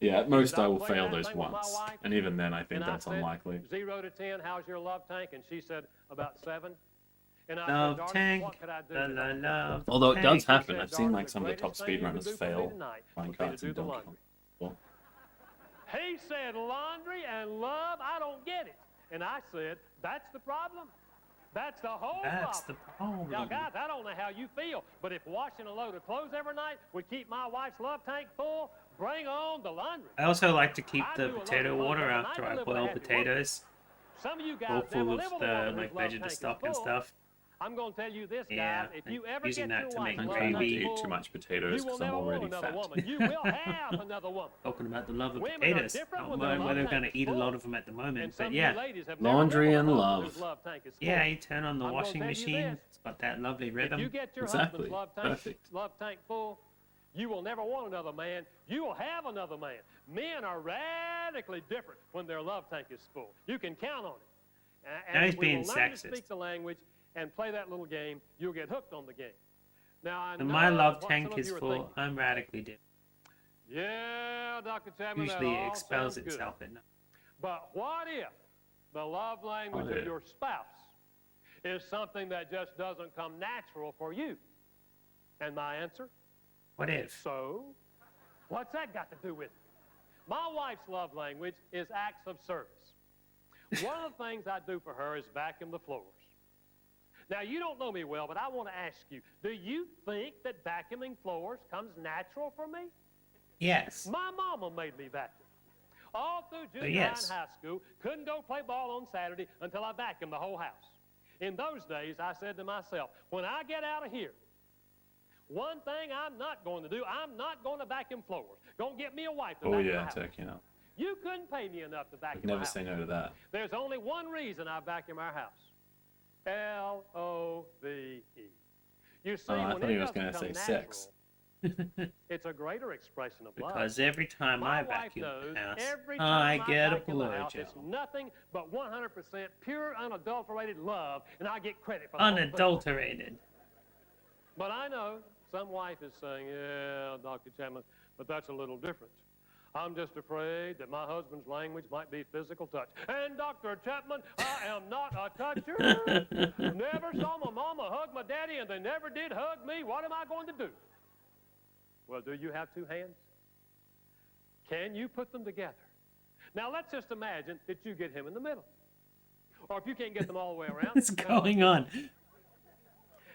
Yeah, at most I
I
will
played
fail
that
those
thing with my
once.
wife,
And even then I think
And I
that's
said,
unlikely.
0 to 10, how's your love tank? And she said, about 7. And I
Love
said, "Darling,
tank,
what could I do
la
to
la
help?"
love.
Although it does
tank.
happen.
She
I've
said,
seen
"Darling,
like
the
some of the top
greatest thing you
speedrunners
could do for me
fail
tonight would be to
minecarts
do
in
the
Donkey
laundry."
Kong.
He said, "Laundry and love, I don't get it." And I said, "That's the problem. That's the whole
That's the
problem." Now,
problem.
guys, I don't know how you feel, but if washing a load of clothes every night would keep my wife's love tank full, bring on the laundry.
I also like to keep
I
the
do a lot
potato
of
water
clothes every
after
night
I
to live with a
boil
happy
potatoes,
Some of you
all
guys never
full
live
of
with a
the
woman
like
whose love
veggie
tank is
stock and
full.
stuff.
I'm going to tell you this,
Yeah,
guys. If you
and
ever
using
get
that
your
to
wife's
make
I'm
love
trying not to
tank
eat
full,
too much potatoes
you will
because I'm
never want
already
another
fat.
woman. You will have another woman.
Talking about the love of
Women are
potatoes.
different
Not
when their
knowing
love
whether I'm
tank
gonna
is
eat a
full.
lot of them at the
And
moment,
some
but
of you
yeah.
ladies have
Laundry
never
and
lived with a
love.
husband whose love tank is full.
Yeah, you turn on the
I'm gonna
washing
tell you
machine.
this.
It's got that lovely
If you
rhythm.
get your
Exactly.
husband's
Perfect.
love tank full, you will never want another man. You will have another man. Men are radically different when their love tank is full. You can count on it. And
Now he's
if we
being
will learn to
sexist.
speak the language and play that little game, you'll get hooked on the game. Now, I
When
know
my love
what some
tank
of
is
you are
full,
thinking.
I'm radically different.
Yeah, Dr. Chapman, that
Usually it
all
expels
sounds good.
itself at night.
But what if the love language
What
of
if?
your spouse is something that just doesn't come natural for you? And my answer?
What if?
So, what's that got to do with it? My wife's love language is acts of service. One of the things I do for her is vacuum the floors. Now, you don't know me well, but I want to ask you, do you think that vacuuming floors comes natural for me?
Yes.
My mama made me vacuum. All through junior
yes.
high and high school, couldn't go play ball on Saturday until I vacuumed the whole house. In those days, I said to myself, when I get out of here, one thing I'm not going to do, I'm not going to vacuum floors. Go get me a wife to
Oh
vacuum the
yeah,
house.
Turkey and elk.
You couldn't pay me enough to vacuum
I'd never
our house.
say no to that.
There's only one reason I vacuum our house. L-O-V-E. You see,
Oh, I
when
thought
it
he was
doesn't
gonna
come
say
natural,
sex.
it's a greater expression of love.
Because every time
My
I
wife
vacuum
knows
the house,
every time
I get a
vacuum the house,
blowjob.
it's nothing but 100% pure, unadulterated love, and I get credit for the whole thing.
Unadulterated.
But I know some wife is saying, yeah, Dr. Chapman, but that's a little different. I'm just afraid that my husband's language might be physical touch. And Dr. Chapman, I am not a toucher. Never saw my mama hug my daddy, and they never did hug me. What am I going to do? Well, do you have two hands? Can you put them together? Now, let's just imagine that you get him in the middle. Or if you can't get them all the way around.
What's going on?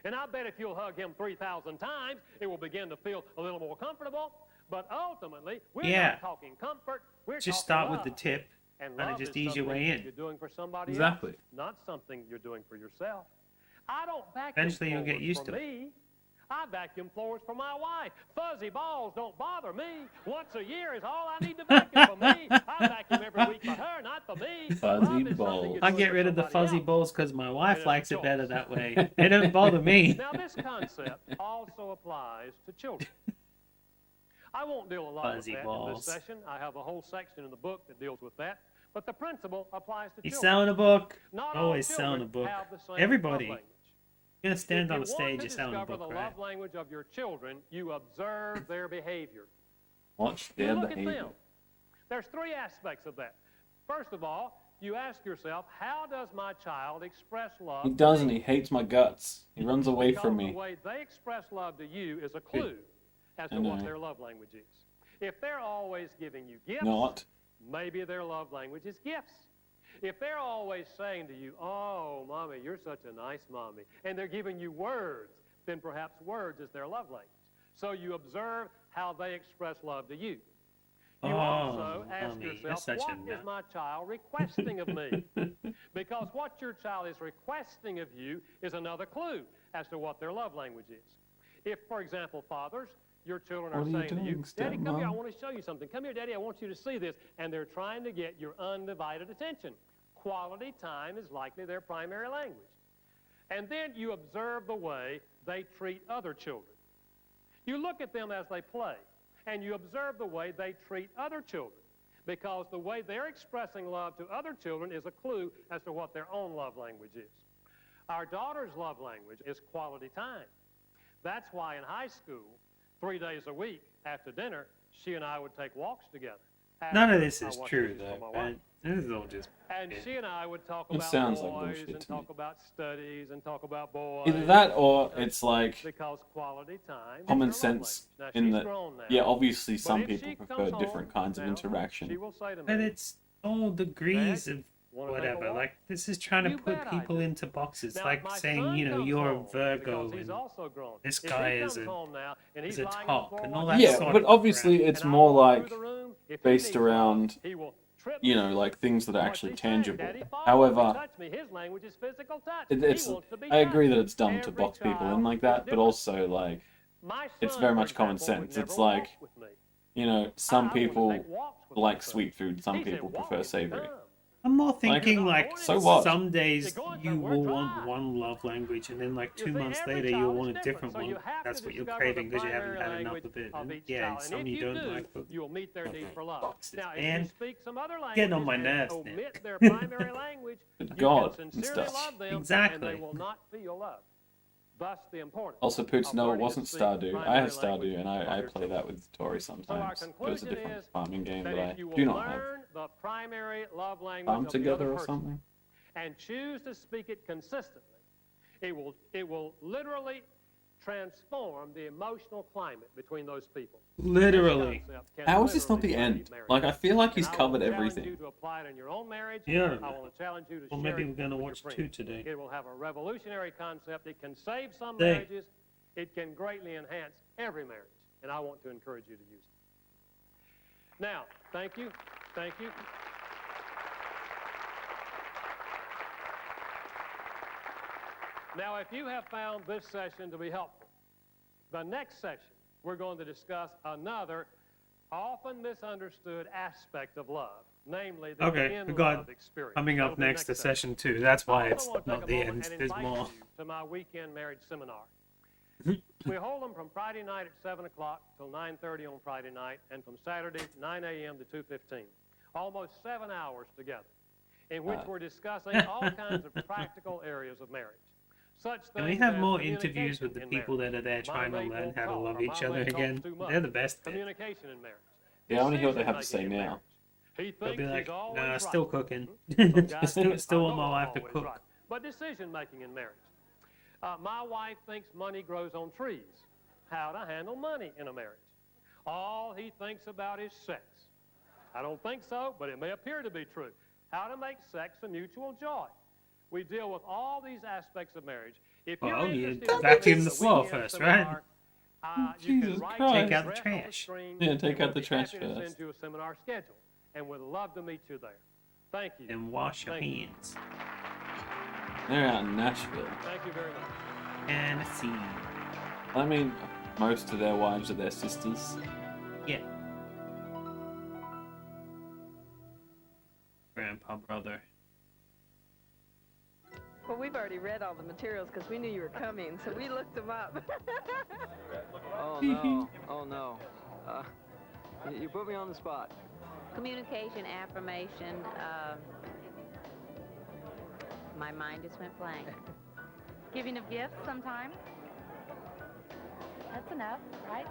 And I bet if you'll hug him 3,000 times, it will begin to feel a little more comfortable. But ultimately, we're not talking comfort. We're
Just
talking
start with the
love.
tip,
And
and
love
just
is
ease your
something
way in.
you're doing for somebody
Exactly.
else, not something you're doing for yourself. I don't vacuum
Eventually you'll get
floors
used
for
to it.
me. I vacuum floors for my wife. Fuzzy balls don't bother me. Once a year is all I need to vacuum for me. I vacuum every week for her, not for me.
Fuzzy
Love is something
balls.
you're
I
doing
get
for
rid of the
somebody
fuzzy
else.
balls because my wife
it's a
likes it better
choice.
that way. It don't bother me.
Now, this concept also applies to children. I won't deal a lot
Fuzzy
with that in
balls.
this session. I have a whole section in the book that deals with that. But the principle applies to
He's
children.
selling a book.
Not all
Always selling a
children
book.
have the same
Everybody.
love language.
You're gonna stand
If
on
you
the stage,
want
you're
to
selling a
discover
book,
the
right?
love language of your children, you observe their behavior.
Watch
You
their
look
behavior.
at them. There's three aspects of that. First of all, you ask yourself, how does my child express love?
He
to
doesn't.
me?
He hates my guts. He runs away
Because
from
the
me.
way they express love to you is a clue as
I
to what
know.
their love language is. If they're always giving you gifts,
Not.
maybe their love language is gifts. If they're always saying to you, oh, Mommy, you're such a nice mommy, and they're giving you words, then perhaps words is their love language. So you observe how they express love to you. You also ask
Mommy, you're
yourself,
such
what
a
is my child requesting of me? Because what your child is requesting of you is another clue as to what their love language is. If, for example, fathers, your children are
What are you
saying to you,
doing,
Daddy, come here, I
stepmom?
want to show you something. Come here, Daddy, I want you to see this. And they're trying to get your undivided attention. Quality time is likely their primary language. And then you observe the way they treat other children. You look at them as they play, and you observe the way they treat other children, because the way they're expressing love to other children is a clue as to what their own love language is. Our daughter's love language is quality time. That's why in high school, 3 days a week after dinner, she and I would take walks together.
None of
After
this
I
is
watched
true,
movies for
though,
my wife.
right? This is all just...
And she and I would talk
It
about
sounds like
boys
bullshit
and
to me.
talk about studies and talk about boys.
Either that or it's like
Because quality time is
common
her love
sense
language. Now,
in
she's
that,
grown now,
yeah, obviously
but
some
if
people
she
prefer
comes
different
home
kinds of
now,
interaction.
She will say to me,
But it's all degrees
Dad,
of
wanna take a
whatever.
walk?
Like, this is trying to
You
put
bet I
people
do.
into boxes.
Now,
Like
my
saying,
son
you know,
comes
you're a
home,
Virgo
because he's
and
also grown.
this
If
guy
he
is
comes
a,
home now and
is
he's
a
lying on the
top
floor
and all
watching
that
Yeah,
sort
but
of
obviously
crap.
it's
and I
more
walk through
like
the room, if he
based
needs love,
around,
he will trip
you
me.
know, like things that are
What's
actually
he saying?
tangible.
Daddy, fall,
However,
touch me. His language is physical touch.
it's
He wants to be
I agree
touched.
that it's dumb to
Every
box people in
child
like
is
that, but
different.
also like
My
it's
son,
very
for
much common
example, would
sense. It's
never
like,
walk with me.
you know,
I
some
wanted to
people
take walks with
like
my son.
sweet food, some
He said,
people
"Walk
prefer
if you
savory.
come."
I'm more thinking
not
like,
going
So what?
some days
You're going
you
somewhere,
will
try.
want one love language, and then like
You
2
see,
months
every
later you'll
child
want
is
a different
So you
one.
have
That's
to
what you're
discover the
craving because you haven't
primary
had enough
language
of it.
of
And
each
yeah,
child.
some
And if
you
you
don't
do,
like, but
you'll meet their need for love.
boxes,
Now, if
man.
you speak some other
Getting
languages
on my
and
nerves,
omit
Nick.
their primary language,
Good
you
God,
can
and
sincerely
stuff.
love them, and
Exactly.
they will not feel love. Thus, the importance.
Also, Poots,
of
no, it
learning to
wasn't
speak
Stardew. I
primary
have Stardew,
language
and
of
I
your
play
children.
that with Tori
So our
sometimes. It was a
conclusion
different
is
farming game
that
that I
if you will
do not have.
learn the primary love language
Farm
of the
together
other
or
person
something?
and choose to speak it consistently, it will literally transform the emotional climate between those people.
Literally.
This concept can
How is this not the
literally
end?
save marriage.
Like, I feel like he's
And I
covered
want to challenge
everything.
you to apply it in your own marriage.
Yeah.
I want to challenge you to
Well,
share
maybe
it
we're going to
with
watch
your
2
friends.
today.
It will have a revolutionary concept. It can save some
Hey.
marriages. It can greatly enhance every marriage. And I want to encourage you to use it. Now, thank you. Thank you. Now, if you have found this session to be helpful, the next session we're going to discuss another often misunderstood aspect of love, namely the
Okay, we
in-love
got
experience.
coming
That'll
up
be
next to
session.
session 2. That's why
I
it's
also want to take
not
a
the
moment
end.
and
There's
invite
more.
you to my weekend marriage seminar. We hold them from Friday night at 7 o'clock till 9:30 on Friday night, and from Saturday 9 a.m. to 2:15. Almost 7 hours together, in which we're discussing all kinds of practical areas of marriage. Such
Can we
things
have
as
more interviews
communication
with the
in
people
marriage.
that are there
My
trying to
mate
learn
won't
how to
talk,
love
or
each
my
other
mate talks
again?
too much.
They're the best bit.
Communication in marriage.
Yeah, I want to hear what they have to say
Decision-making in
now.
marriage. He
They'll
thinks
be
he's
like,
always
nah,
right.
still cooking.
Some guys
still
think,
still
"I
want
know
my
I'm
wife to
always
cook.
right." But decision-making in marriage. My wife thinks money grows on trees. How to handle money in a marriage. All he thinks about is sex. I don't think so, but it may appear to be true. How to make sex a mutual joy. we deal with all these aspects of marriage. If
Well,
you're
you
interested in
vacuum
attending
the floor
weekend
first,
seminar, you can
Jesus
write
Christ.
the
Take out the
address on
trash.
screen,
Yeah, take
and
out
we'll
the
be
trash
happy to
first.
send you a seminar schedule, and we'd love to meet you there. Thank you.
And wash your
Thank you.
hands.
They're out in Nashville.
Thank you very much.
And see.
I mean, most of their wives are their sisters.
Yeah. Grandpa brother.
Well, we've already read all the materials because we knew you were coming, so we looked them up.
Oh, no. Oh, no. You put me on the spot.
Communication, affirmation, my mind just went blank. Giving of gifts sometime. That's enough, right?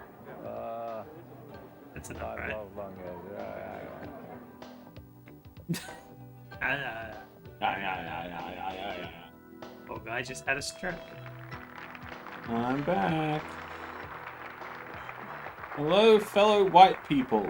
That's enough, right? Oh, guy just had a stroke.
I'm back. Hello, fellow white people.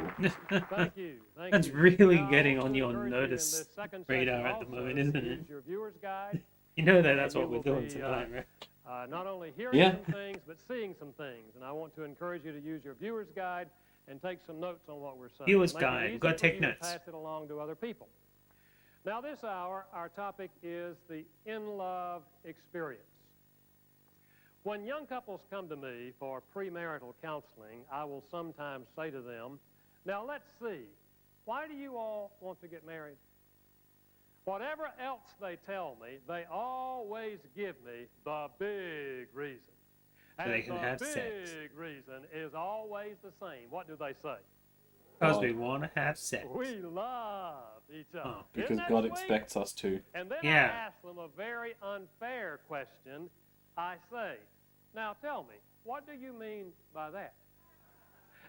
Thank you. Thank
That's
you.
really
Now, I
getting
want
on
to
your
encourage you in
notice
this second
radar
session
at the
also
moment,
to
isn't
use
it?
your viewer's guide.
You know that
And
that's
you
what we're
will
doing
be,
tonight, right?
Not only hearing
Yeah.
some things, but seeing some things. And I want to encourage you to use your viewer's guide and take some notes on what we're saying.
Viewer's
Make it
guide.
easy
Go
for
take
you to
notes.
Pass it along to other people. Now, this hour, our topic is the in-love experience. When young couples come to me for premarital counseling, I will sometimes say to them, now let's see, why do you all want to get married? Whatever else they tell me, they always give me the big reason. And
They can
the
have
big
sex.
reason is always the same. What do they say?
Because we want to have sex.
We love each other.
Oh,
Isn't
Because
that
God
sweet?
expects us to.
And then
Yeah.
I ask them a very unfair question. I say, now tell me, what do you mean by that?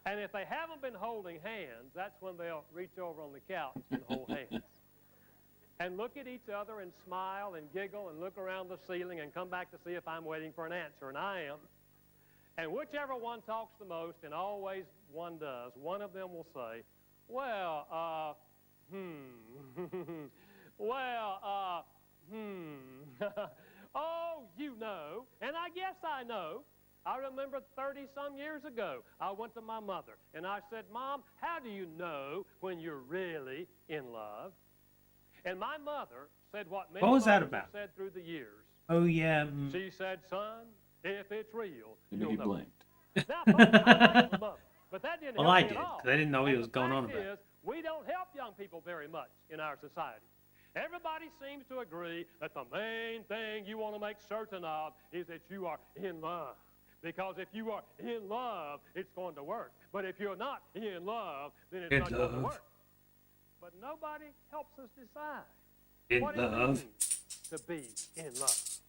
And if they haven't been holding hands, that's when they'll reach over on the couch and hold hands. And look at each other and smile and giggle and look around the ceiling and come back to see if I'm waiting for an answer, and I am. And whichever one talks the most, and always one does, one of them will say, well, oh, you know, and I guess I know. I remember 30-some years ago, I went to my mother, and I said, Mom, how do you know when you're really in love? And my mother said what many
What was that
mothers
about?
have said through the years.
Oh, yeah.
She said, son, if it's real,
Maybe
you'll
he
know.
blinked.
Now, folks, I was a mother, but that didn't
Well,
help
I
me
did,
at all.
'cause I didn't know what he
And
was
the
going on
fact
about.
is, we don't help young people very much in our society. Everybody seems to agree that the main thing you want to make certain of is that you are in love. Because if you are in love, it's going to work. But if you're not in love, then it's
In
not going to
love.
work. But nobody helps us decide
In
what it
love.
means to be in love.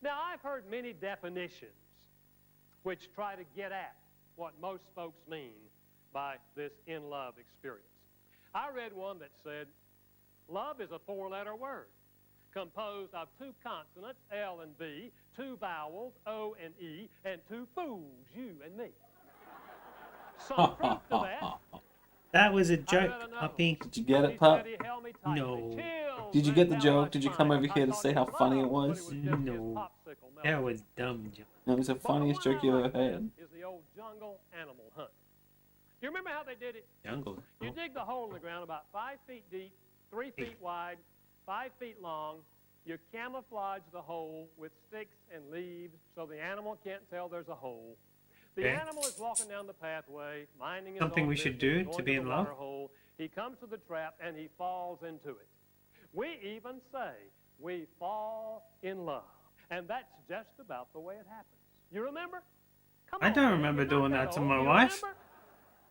Now, I've heard many definitions which try to get at what most folks mean by this in-love experience. I read one that said, love is a four-letter word composed of two consonants, L and B, two vowels, O and E, and two fools, you and me. Some proof to that.
That was a
I read
joke,
another
Puppy.
Did you get
He
it, pup?
said he held me tightly.
No.
Chills
Did you
ran
get the
down
joke?
my
Did you
spine.
come over
I
here to
thought
say
it
how
was
funny it
love, but
was?
just his
No.
popsicle
That
melted.
was dumb joke.
That was the
But the
funniest
one
joke
I
you
like
ever had.
best is the old jungle animal hunt. You remember how they did it?
Jungle.
You dig the hole in the ground about 5 feet deep, 3 feet wide, 5 feet long. You camouflage the hole with sticks and leaves so the animal can't tell there's a hole. The
Okay.
animal is walking down the pathway, minding his
Something
own
we should
business,
do
going
to be
the
in love?
water hole. He comes to the trap and he falls into it. We even say we fall in love. And that's just about the way it happens. You remember? Come
I
on,
don't
man,
remember
you're not
doing that to
old.
my
You
wife.
remember?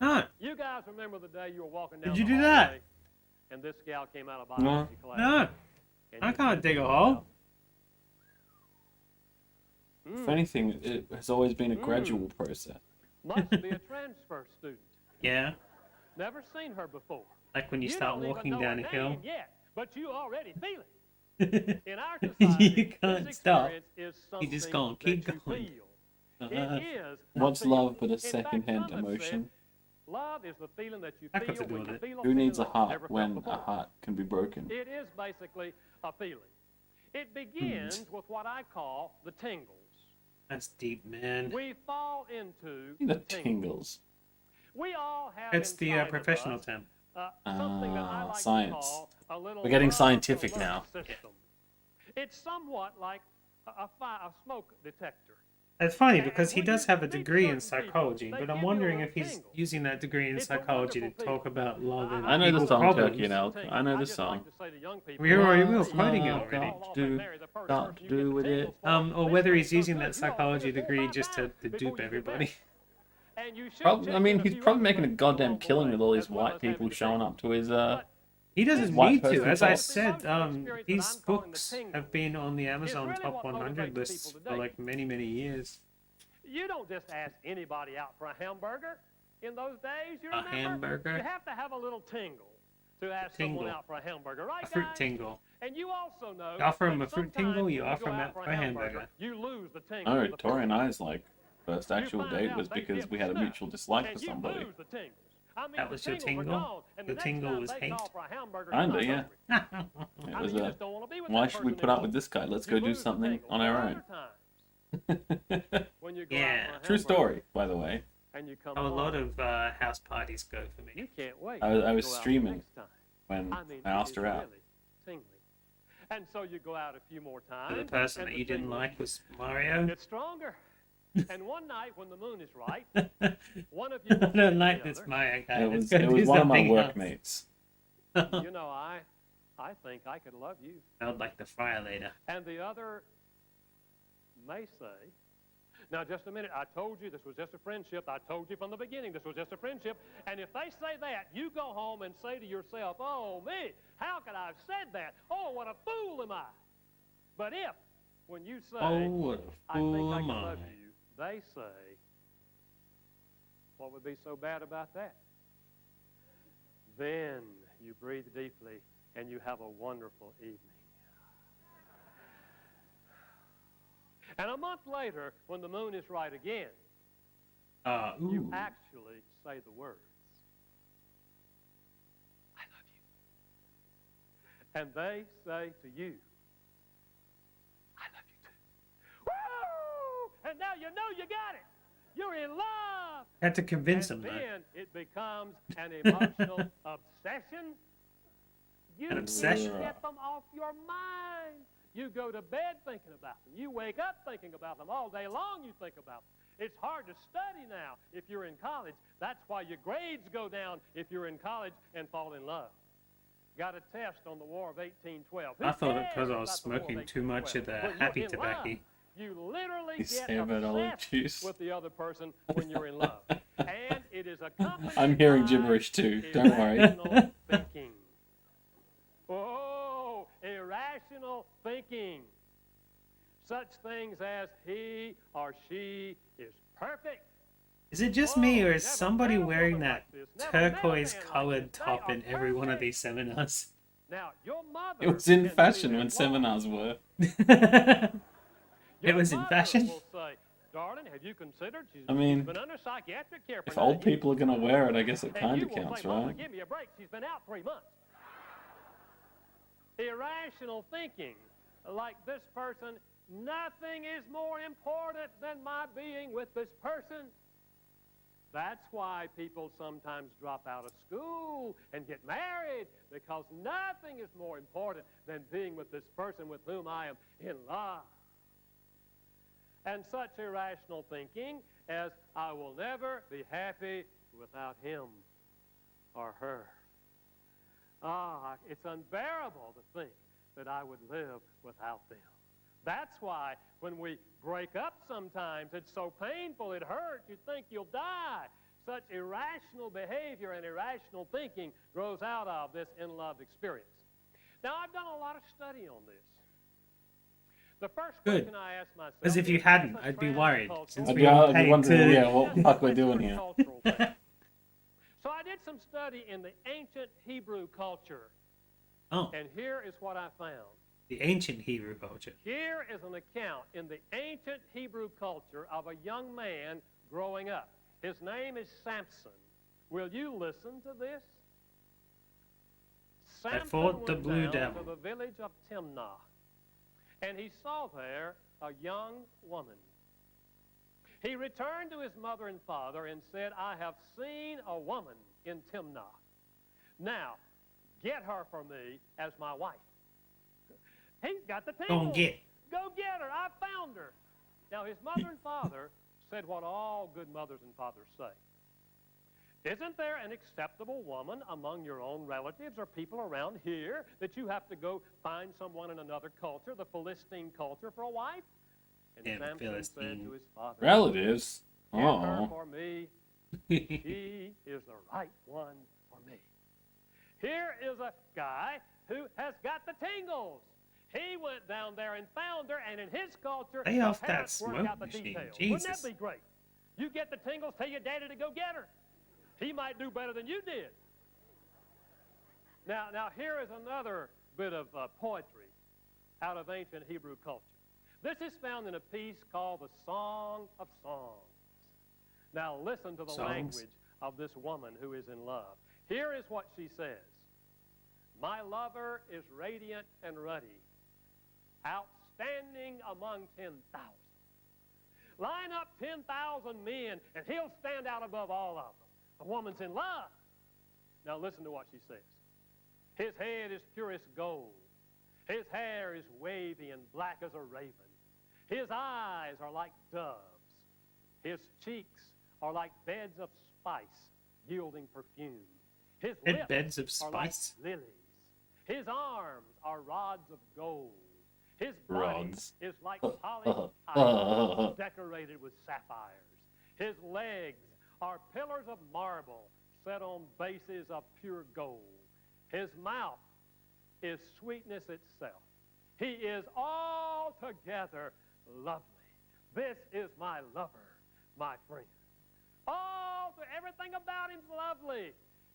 No.
You guys remember the day you were walking down
Did you
the
do that?
hallway and this gal came out of
No.
biology class?
No.
and
I
you
can't
said
dig
to
a
yourself,
hole.
If anything, it has always been a gradual process.
Must be a transfer student.
Yeah.
Never seen her before.
Like when you
You
start
don't even
walking
know
down
her
a hill.
name yet, but you already feel it.
You
In our society,
can't
this
stop.
experience is
You
something
just can't
that
keep
you
going.
feel.
Uh,
It is a
What's
feeling.
love but a
In fact,
second-hand
some have said,
emotion?
love is the feeling that you
That got
feel
to do
when
with
you
it.
feel a
Who needs a
feeling
heart
never felt
when a
before.
heart can be broken?
It is basically a feeling. It begins with what I call the tingles.
That's deep, man.
We fall into
The tingles.
We all have
It's the
inside of
professional
us,
term.
something that I like
science.
to call a little
We're getting
love
scientific
alert
now.
system. It's somewhat like a smoke detector.
It's funny
And
because he
when
does
you
have a
meet
degree in
certain people,
psychology,
they
but I'm
give you a
wondering
little
if he's
tingle.
using that degree in
It's a
psychology to
wonderful
talk
feeling.
about love and
I know the
people's
song,
problems.
Turkey, and Elk. I know the
I just like
song.
to say to young people,
We were
What's
quoting it
love
already.
got to do with it?
Or whether he's using that psychology degree just to dupe everybody.
I mean, he's probably making a goddamn killing with all these white people showing up to his,
He doesn't
White
need to.
person
As I
talk.
said, his books have been on the Amazon top 100 lists for like many, many years.
You don't just ask anybody out for a hamburger. In those days, you
A
remember?
hamburger?
You have to have a little tingle to ask
Tingle.
someone out for a hamburger, right,
A fruit
guys?
tingle.
And you also know
You offer
that
him a fruit
sometimes
tingle, you
when
offer
go
him
out
out
for
for a hamburger.
You lose the tingle.
I know
in the
Tori and
first
I's like first actual
find
date
out
was
they
because
get
we had a
snuffed,
mutual dislike
and
for
you
somebody.
lose the tingles. I mean,
That
the
was your
tingles are
tingle?
gone, and
The
next
tingle
time
was
they
hate?
call for a hamburger,
Kinda,
you're
yeah.
not
It
hungry.
was
You just don't want to be with
why
that
should we
person
put up
anymore.
with this guy? Let's
You
go do
lose the
something
tingle.
on
But
our
other
own.
times, when you go
Yeah.
out for a
True
hamburger
story, by the way.
and you come
A lot
home,
of house parties go for
you
me.
can't wait.
I
to
was
go out the
streaming
next time.
when
I mean,
I
it
asked
is
her out.
really tingling. And so you go out a few more
So
times.
the person
and
that
the
you didn't
tingle
like was Mario.
gets stronger. And one night when the moon is right, one of you
I
will say
don't
to
like
the
this
other,
Mario guy.
It
Let's
was
go
it
do
was one of my
something else.
workmates.
you know, I think I could love you.
I would like the fire later.
And the other may say, now just a minute, I told you this was just a friendship. I told you from the beginning this was just a friendship. And if they say that, you go home and say to yourself, oh, me, how could I have said that? Oh, what a fool am I? But if, when you say,
Oh, what a
I think
fool
I
am
can
I.
love you, they say, what would be so bad about that? Then you breathe deeply and you have a wonderful evening. And a month later, when the moon is right again, you
Ooh.
actually say the words, I love you. And they say to you, I love you too. Woo! And now you know you got it. You're in love.
Had to convince him,
And
though.
then it becomes an emotional obsession. You
An obsession?
can't get them off your mind. You go to bed thinking about them. You wake up thinking about them. All day long you think about them. It's hard to study now if you're in college. That's why your grades go down if you're in college and fall in love. Got a test on the War of 1812. Who
I thought it
cares
because I was
about the War of
smoking too much of the
1812? When
happy
you're in love,
tobacco.
you literally
You
get
say about olive
obsessed
juice.
with the other person when you're in love. And it is accompanied
I'm hearing
by
gibberish too, don't worry.
irrational thinking. Oh, irrational thinking. Such things as he or she is perfect.
Is it just me, or is
Never
somebody
met a
wearing
woman
that
like this. Never met a man
turquoise-colored
like this. They
top
are
in every one of
perfect.
these seminars?
Now, your mother
It was in
can see
fashion
their
when
flaws.
seminars were.
It
Your
was in
mother
fashion?
will say, darling, have you considered she's
I mean,
been under psychiatric care for
If
9
old
years.
people are gonna wear it, I guess it
And
kind
you
of
will
counts,
say, Mama,
right?
give me a break. She's been out 3 months. Irrational thinking, like this person, nothing is more important than my being with this person. That's why people sometimes drop out of school and get married, because nothing is more important than being with this person with whom I am in love. And such irrational thinking as, I will never be happy without him or her. It's unbearable to think that I would live without them. That's why when we break up sometimes, it's so painful, it hurts, you think you'll die. Such irrational behavior and irrational thinking grows out of this in-love experience. Now, I've done a lot of study on this. The first
Good.
question I ask myself
Because if you
is,
hadn't,
what's a
I'd be worried.
transcultural
Since
I'd
we
be,
all
I'd be
paid
wondering,
to...
yeah, what the fuck we're doing here.
cultural thing. So I did some study in the ancient Hebrew culture,
Oh,
and here is what I found.
the ancient Hebrew culture.
Here is an account in the ancient Hebrew culture of a young man growing up. His name is Samson. Will you listen to this?
That
Samson
fought the
went
blue
down
devil.
to the village of Timnah. and he saw there a young woman. He returned to his mother and father and said, I have seen a woman in Timnah. Now, get her for me as my wife. He's got the tingles. Go get her. I found her. Now, his mother and father said what all good mothers and fathers say. Isn't there an acceptable woman among your own relatives or people around here that you have to go find someone in another culture, the Philistine culture, for a wife? And
Yeah,
Samson said to his father,
Relatives?
Get her
Oh.
for me. He is the right one for me. Here is a guy who has got the tingles. He went down there and found her, and in his culture,
Lay
the
off that
parents worked
smoke
out the
machine.
details.
Jesus.
Wouldn't that be great? You get the tingles, tell your daddy to go get her. He might do better than you did. Now here is another bit of poetry out of ancient Hebrew culture. This is found in a piece called the Song of Songs. Now listen to the language of this woman who is in love. Here is what she says. My lover is radiant and ruddy, outstanding among 10,000. Line up 10,000 men, and he'll stand out above all of them. The woman's in love. Now listen to what she says. His head is purest gold. His hair is wavy and black as a raven. His eyes are like doves. His cheeks are like beds of spice, yielding perfume. His lips
Beds of
are like
spice.
lilies. His arms are rods of gold. His body is like polished iron decorated with sapphires. His legs are pillars of marble set on bases of pure gold. His mouth is sweetness itself. He is altogether lovely. This is my lover, my friend. Everything about him's lovely.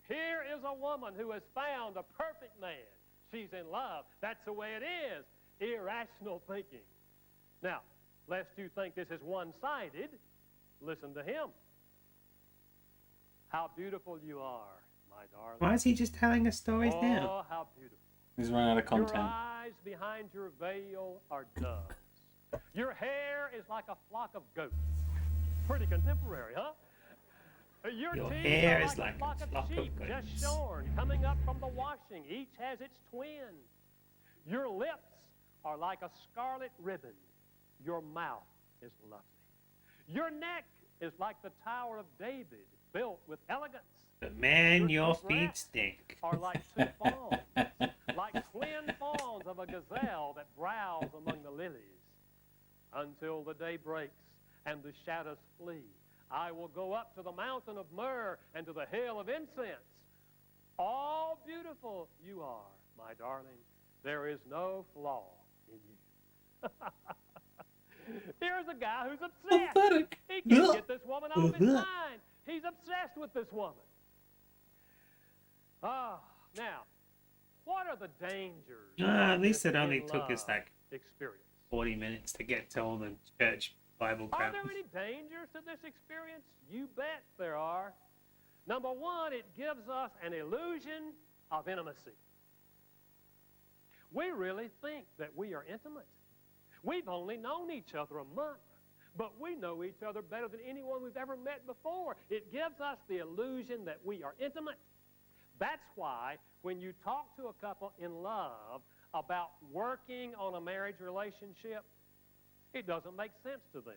Here is a woman who has found a perfect man. She's in love. That's the way it is. Irrational thinking. Now, lest you think this is one-sided, listen to him. How beautiful you are, my darling.
Why is he just telling us stories now?
Oh, how beautiful.
He's running out of
Your
content.
eyes behind your veil are doves. Your hair is like a flock of goats. Pretty contemporary, huh? Your teeth
hair
are
is like
a flock of
goats.
sheep just shorn, coming up from the washing. Each has its twin. Your lips are like a scarlet ribbon. Your mouth is lovely. Your neck is like the Tower of David, built with elegance.
But man, your
two
feet
breasts
stink.
are like two fawns, like twin fawns of a gazelle that browse among the lilies. Until the day breaks and the shadows flee, I will go up to the mountain of myrrh and to the hill of incense. All beautiful you are, my darling. There is no flaw in you. Here's a guy who's obsessed.
Pathetic.
He can't get this woman off his mind. He's obsessed with this woman. Now, what are the dangers?
At least
of
it only
this
took us
in-love
like
experience.
40 minutes to get to all the church Bible
Are
crap.
there any dangers to this experience? You bet there are. Number one, it gives us an illusion of intimacy. We really think that we are intimate. We've only known each other a month, but we know each other better than anyone we've ever met before. It gives us the illusion that we are intimate. That's why when you talk to a couple in love about working on a marriage relationship, it doesn't make sense to them.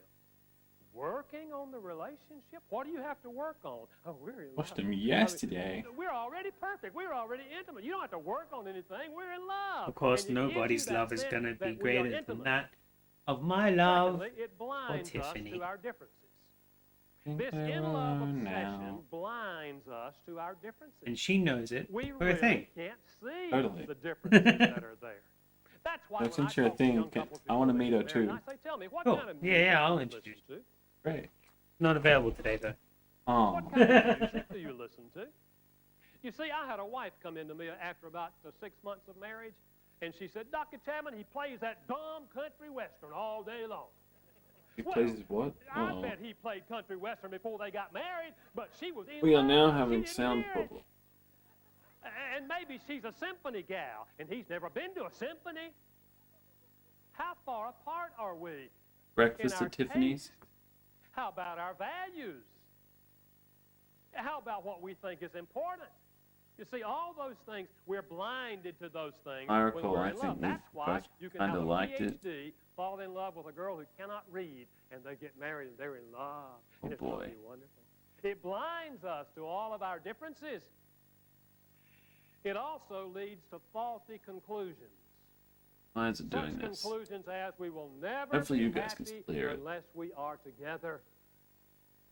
Working on the relationship? What do you have to work on? Oh, we're in love.
Watched him yesterday.
We're already perfect. We're already intimate. You don't have to work on anything. We're in love.
Of course,
And it gives you
nobody's
that
love is
sense
going to be
that we are
greater than
intimate.
that of my love.
Secondly, it blinds us
Tiffany.
to our differences. This in-love obsession
now.
blinds us to our differences.
And she knows it.
We
For a
really
thing.
can't see
Totally.
the differences that are there. That's why
That's
when I
interesting.
talk to young couples
I wanna
before
meet
they
her
get married,
too.
I say, tell me, what
Cool.
kind of
Yeah,
music
I'll
do you
introduce
listen to?
Great.
Not available today, though.
Oh.
What kind of music do you listen to? You see, I had a wife come into me after about 6 months of marriage, and she said, Dr. Chapman, he plays that dumb country western all day long.
He plays what?
I
Oh.
bet he played country western before they got married, but she was in
We are
love.
now
She
having
didn't
sound
hear it.
problems.
And maybe she's a symphony gal, and he's never been to a symphony. How far apart are we?
Breakfast
in our
at Tiffany's.
taste? How about our values? How about what we think is important? You see, all those things, we're blinded to those things
I
when
recall,
we're
I
in
think
love.
we
That's why
both
you can
kinda
have a
liked it.
PhD, fall in love with a girl who cannot read, and they get married and they're in love.
Oh,
It's going to
boy.
be wonderful. It blinds us to all of our differences. It also leads to faulty conclusions.
Why is it
Such
doing this?
conclusions as we will never
Hopefully
be
you guys can
happy
clear it.
unless we are together.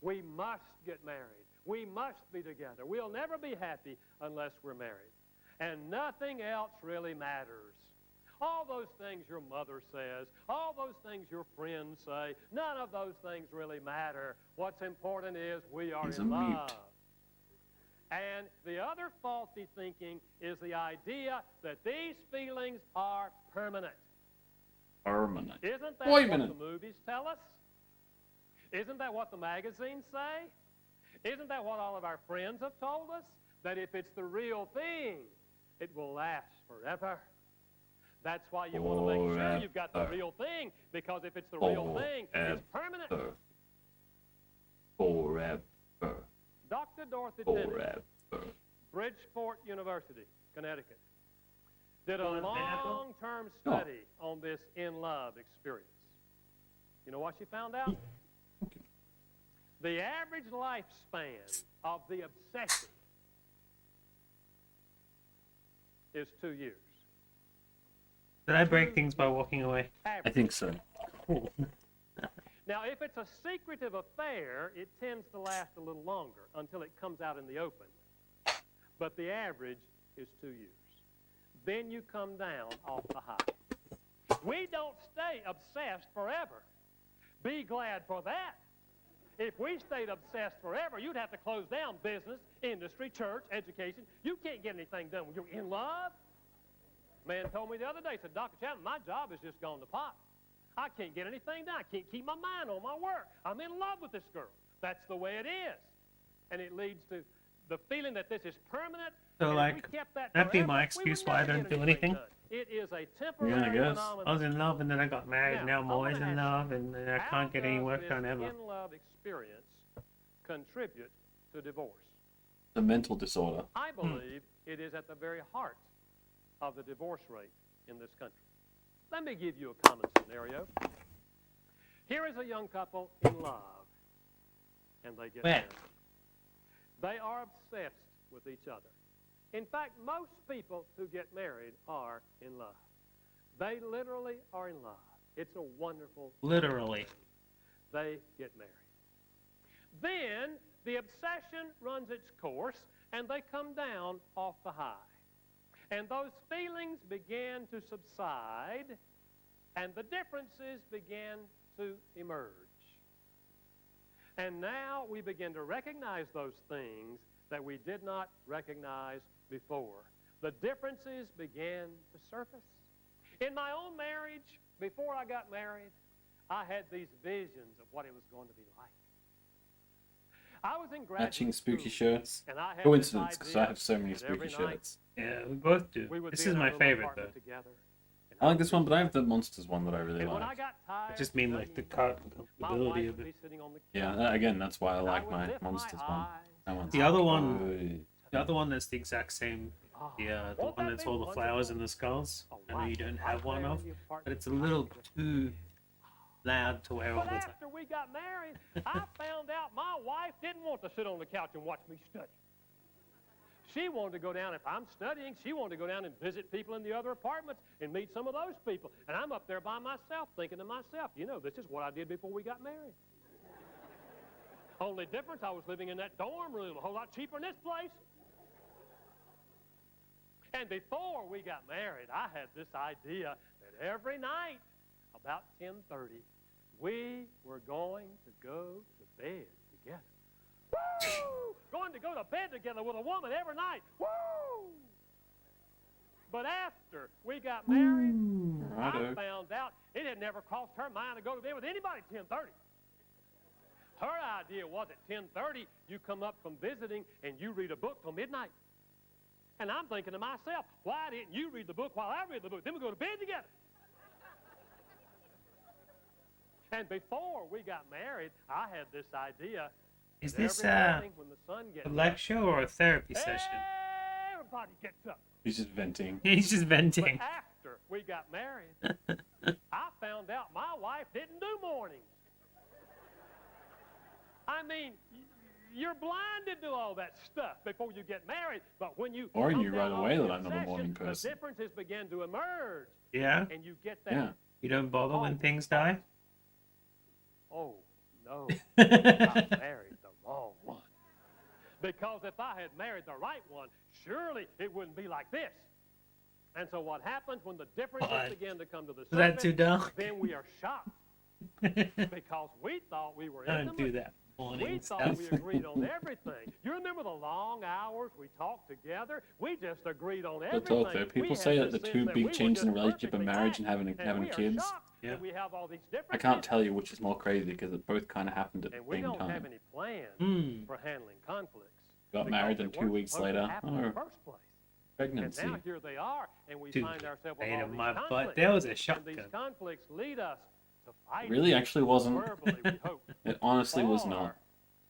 We must get married. We must be together. We'll never be happy unless we're married. And nothing else really matters. All those things your mother says, all those things your friends say, none of those things really matter. What's important is we are
He's
in
a mute.
love. And the other faulty thinking is the idea that these feelings are permanent.
Permanent.
Isn't that
Wait a
what
minute.
the movies tell us? Isn't that what the magazines say? Isn't that what all of our friends have told us? That if it's the real thing, it will last forever. That's why you want to make sure you've got the
Forever.
real thing, because if it's the real thing, it's permanent.
Forever.
Dr. Dorothy Tennant,
Forever.
Bridgeport University, Connecticut, did a
Well, an apple?
long-term study on this in-love experience. You know what she found out? The average lifespan of the obsession is 2 years.
Did I break things by walking away?
I think so.
Cool.
Now, if it's a secretive affair, it tends to last a little longer until it comes out in the open. But the average is 2 years. Then you come down off the high. We don't stay obsessed forever. Be glad for that. If we stayed obsessed forever, you'd have to close down business, industry, church, education. You can't get anything done when you're in love. Man told me the other day, said, Dr. Chapman, my job has just gone to pot. I can't get anything done. I can't keep my mind on my work. I'm in love with this girl. That's the way it is. And it leads to the feeling that this is permanent.
So,
and if
like,
we kept that
that'd be
forever,
my
we would
excuse why I
never
don't
get
do anything?
done. It is a temporary
Yeah, I guess.
phenomenon.
I was in love and then I got married. Now I'm
I
always
wanna
in
ask
love and I
How
can't get any
does
work
this
done ever.
in-love experience contribute to divorce?
The mental disorder.
I believe it is at the very heart of the divorce rate in this country. Let me give you a common scenario. Here is a young couple in love, and they get
Where?
married. They are obsessed with each other. In fact, most people who get married are in love. They literally are in love. It's a wonderful
Literally.
they get married. Then the obsession runs its course and they come down off the high. And those feelings begin to subside and the differences begin to emerge. And now we begin to recognize those things that we did not recognize before. The differences began to surface. In my own marriage, before I got married, I had these visions of what it was going to be like. I was in graduate
Matching spooky
school,
shirts.
and I had
Coincidence,
this
because I
idea
have so many
that every
spooky
night
shirts.
Yeah, we both do.
we would
This
be
is
in our
my
little
favorite though.
apartment together, and
I like this one, but I have the Monsters one that I really
and when I
like.
got tired
I just mean like the
studying, my wife
comfortability of
would
it.
be sitting on the
Yeah,
couch,
again, that's why I
and
like
would
my
lift
Monsters
my
one.
eyes
That one's
The other one,
good.
the other one that's the exact same.
Oh,
The
won't
one
that
that's
be
all the flowers
wonderful?
and the skulls.
A
I know you
wife
don't
right
have one
there in
of,
the apartment
but it's a little too loud to wear all
But
the time.
after we got married, I found out my wife didn't want to sit on the couch and watch me study. She wanted to go down, if I'm studying, she wanted to go down and visit people in the other apartments and meet some of those people. And I'm up there by myself thinking to myself, you know, this is what I did before we got married. Only difference, I was living in that dorm room, a whole lot cheaper than this place. And before we got married, I had this idea that every night, about 10:30, we were going to go to bed together. Woo! Going to go to bed together with a woman every night. Woo! But after we got married, I
righto.
found out it had never crossed her mind to go to bed with anybody at 10:30. Her idea was at 10:30, you come up from visiting and you read a book till midnight. And I'm thinking to myself, why didn't you read the book while I read the book? Then we go to bed together. And before we got married, I had this idea.
Is
that
this
every morning when the sun gets
a lecture or a therapy session?
everybody gets up.
He's just venting.
He's just
But
venting.
after we got married, I found out my wife didn't do mornings. I mean, you're blinded to all that stuff before you get married, but when you
Or
come
knew
down
right
off
away
the
that I'm not a
obsession,
morning
the
person.
differences begin to emerge,
Yeah?
and you get that.
Yeah.
You don't bother when things die?
Oh no, I married the wrong one. Because if I had married the right one, surely it wouldn't be like this. And so what happens when the differences
What?
begin to come to the
Is that
surface?
too dark?
Then we are shocked because we thought we were
Don't do
intimate.
that
We
morning
thought
stuff.
we agreed on everything. You remember the long hours we talked together? We just agreed on
But
everything.
talk though,
We
people
had
say that
this
the
sense
two
that
big
we were
changes in a
just
relationship are
perfectly
marriage and
right.
having
we are
kids.
shocked
Yeah.
that we have all these
I
differences.
can't tell you which is more crazy because it both kind of happened at the
And we
same
don't have
time.
any plans
Hmm.
for handling conflicts.
Got
because
married
they
and 2
weren't
weeks
supposed to
later,
happen in the
oh,
first place.
pregnancy.
And now here they are, and we
Dude,
find ourselves with
later,
all these
my
conflicts.
butt. There was a
And
shotgun.
these conflicts lead us to fight.
It really actually wasn't.
Verbally, we hope.
It honestly was
Or
not.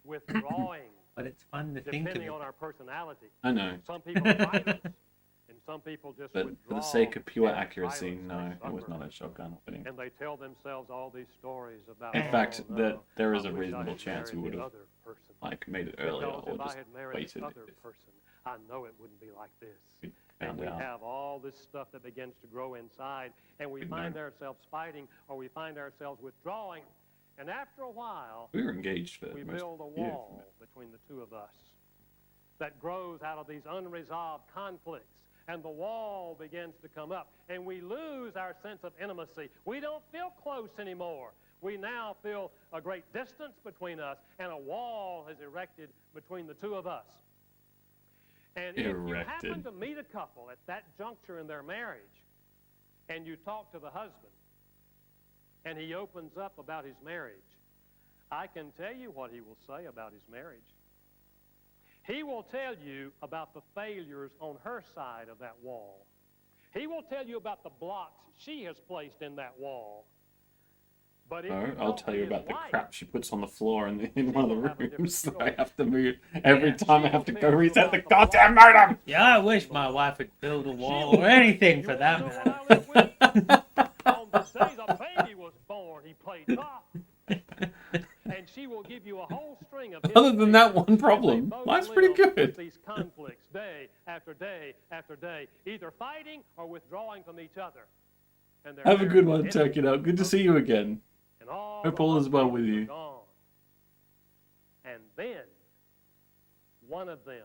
withdrawing,
But it's fun to think of
depending
it.
on our personality.
I know.
Some people are fighters, and some people just
But
withdraw.
for the sake of pure
out
accuracy,
silence.
no,
They
it was
suffer.
not a shotgun opening.
And they tell themselves all these stories about.
In fact,
oh,
that
no,
there is
I
a
wish I
reasonable
had
chance we
married
would
the
have
other person.
like made it earlier
Because
or
if I
just
had married
waited
this other
if
person, I know it wouldn't be like this.
we
And
found
we
out.
have all this stuff that begins to grow inside, and we
We'd
find
known.
ourselves fighting, or we find ourselves withdrawing, and after a while,
We were engaged for
we
most
build a
year.
wall between the two of us that grows out of these unresolved conflicts, and the wall begins to come up, and we lose our sense of intimacy. We don't feel close anymore. We now feel a great distance between us, and a wall has erected between the two of us. And if you happen
Erected.
to meet a couple at that juncture in their marriage, and you talk to the husband, and he opens up about his marriage, I can tell you what he will say about his marriage. He will tell you about the failures on her side of that wall. He will tell you about the blocks she has placed in that wall. But if
No,
you
I'll
talk
tell
to
you
his
about the
wife,
crap she puts on the floor in one of
will have a
the
different
rooms that I
story.
have to move. Every
Yeah,
time I
she
have to
will
go
tell you
reset the
about the
goddamn
blocks
modem!
Yeah, I wish my wife would build a
She
wall
will
or
tell
anything
you
for
want
that
to know
matter.
what I live with? On the day the baby was born, he played golf. And she will give you a whole string of
Other than that one
and they
problem,
both
life's pretty
live
good.
with these conflicts day after day after day, either fighting or withdrawing from each other. And their
Have a good
marriage
one,
ends,
Turkey Out. Good to see you again.
and all
Hope
the
all is well
husbands
with
are
you.
gone. And then one of them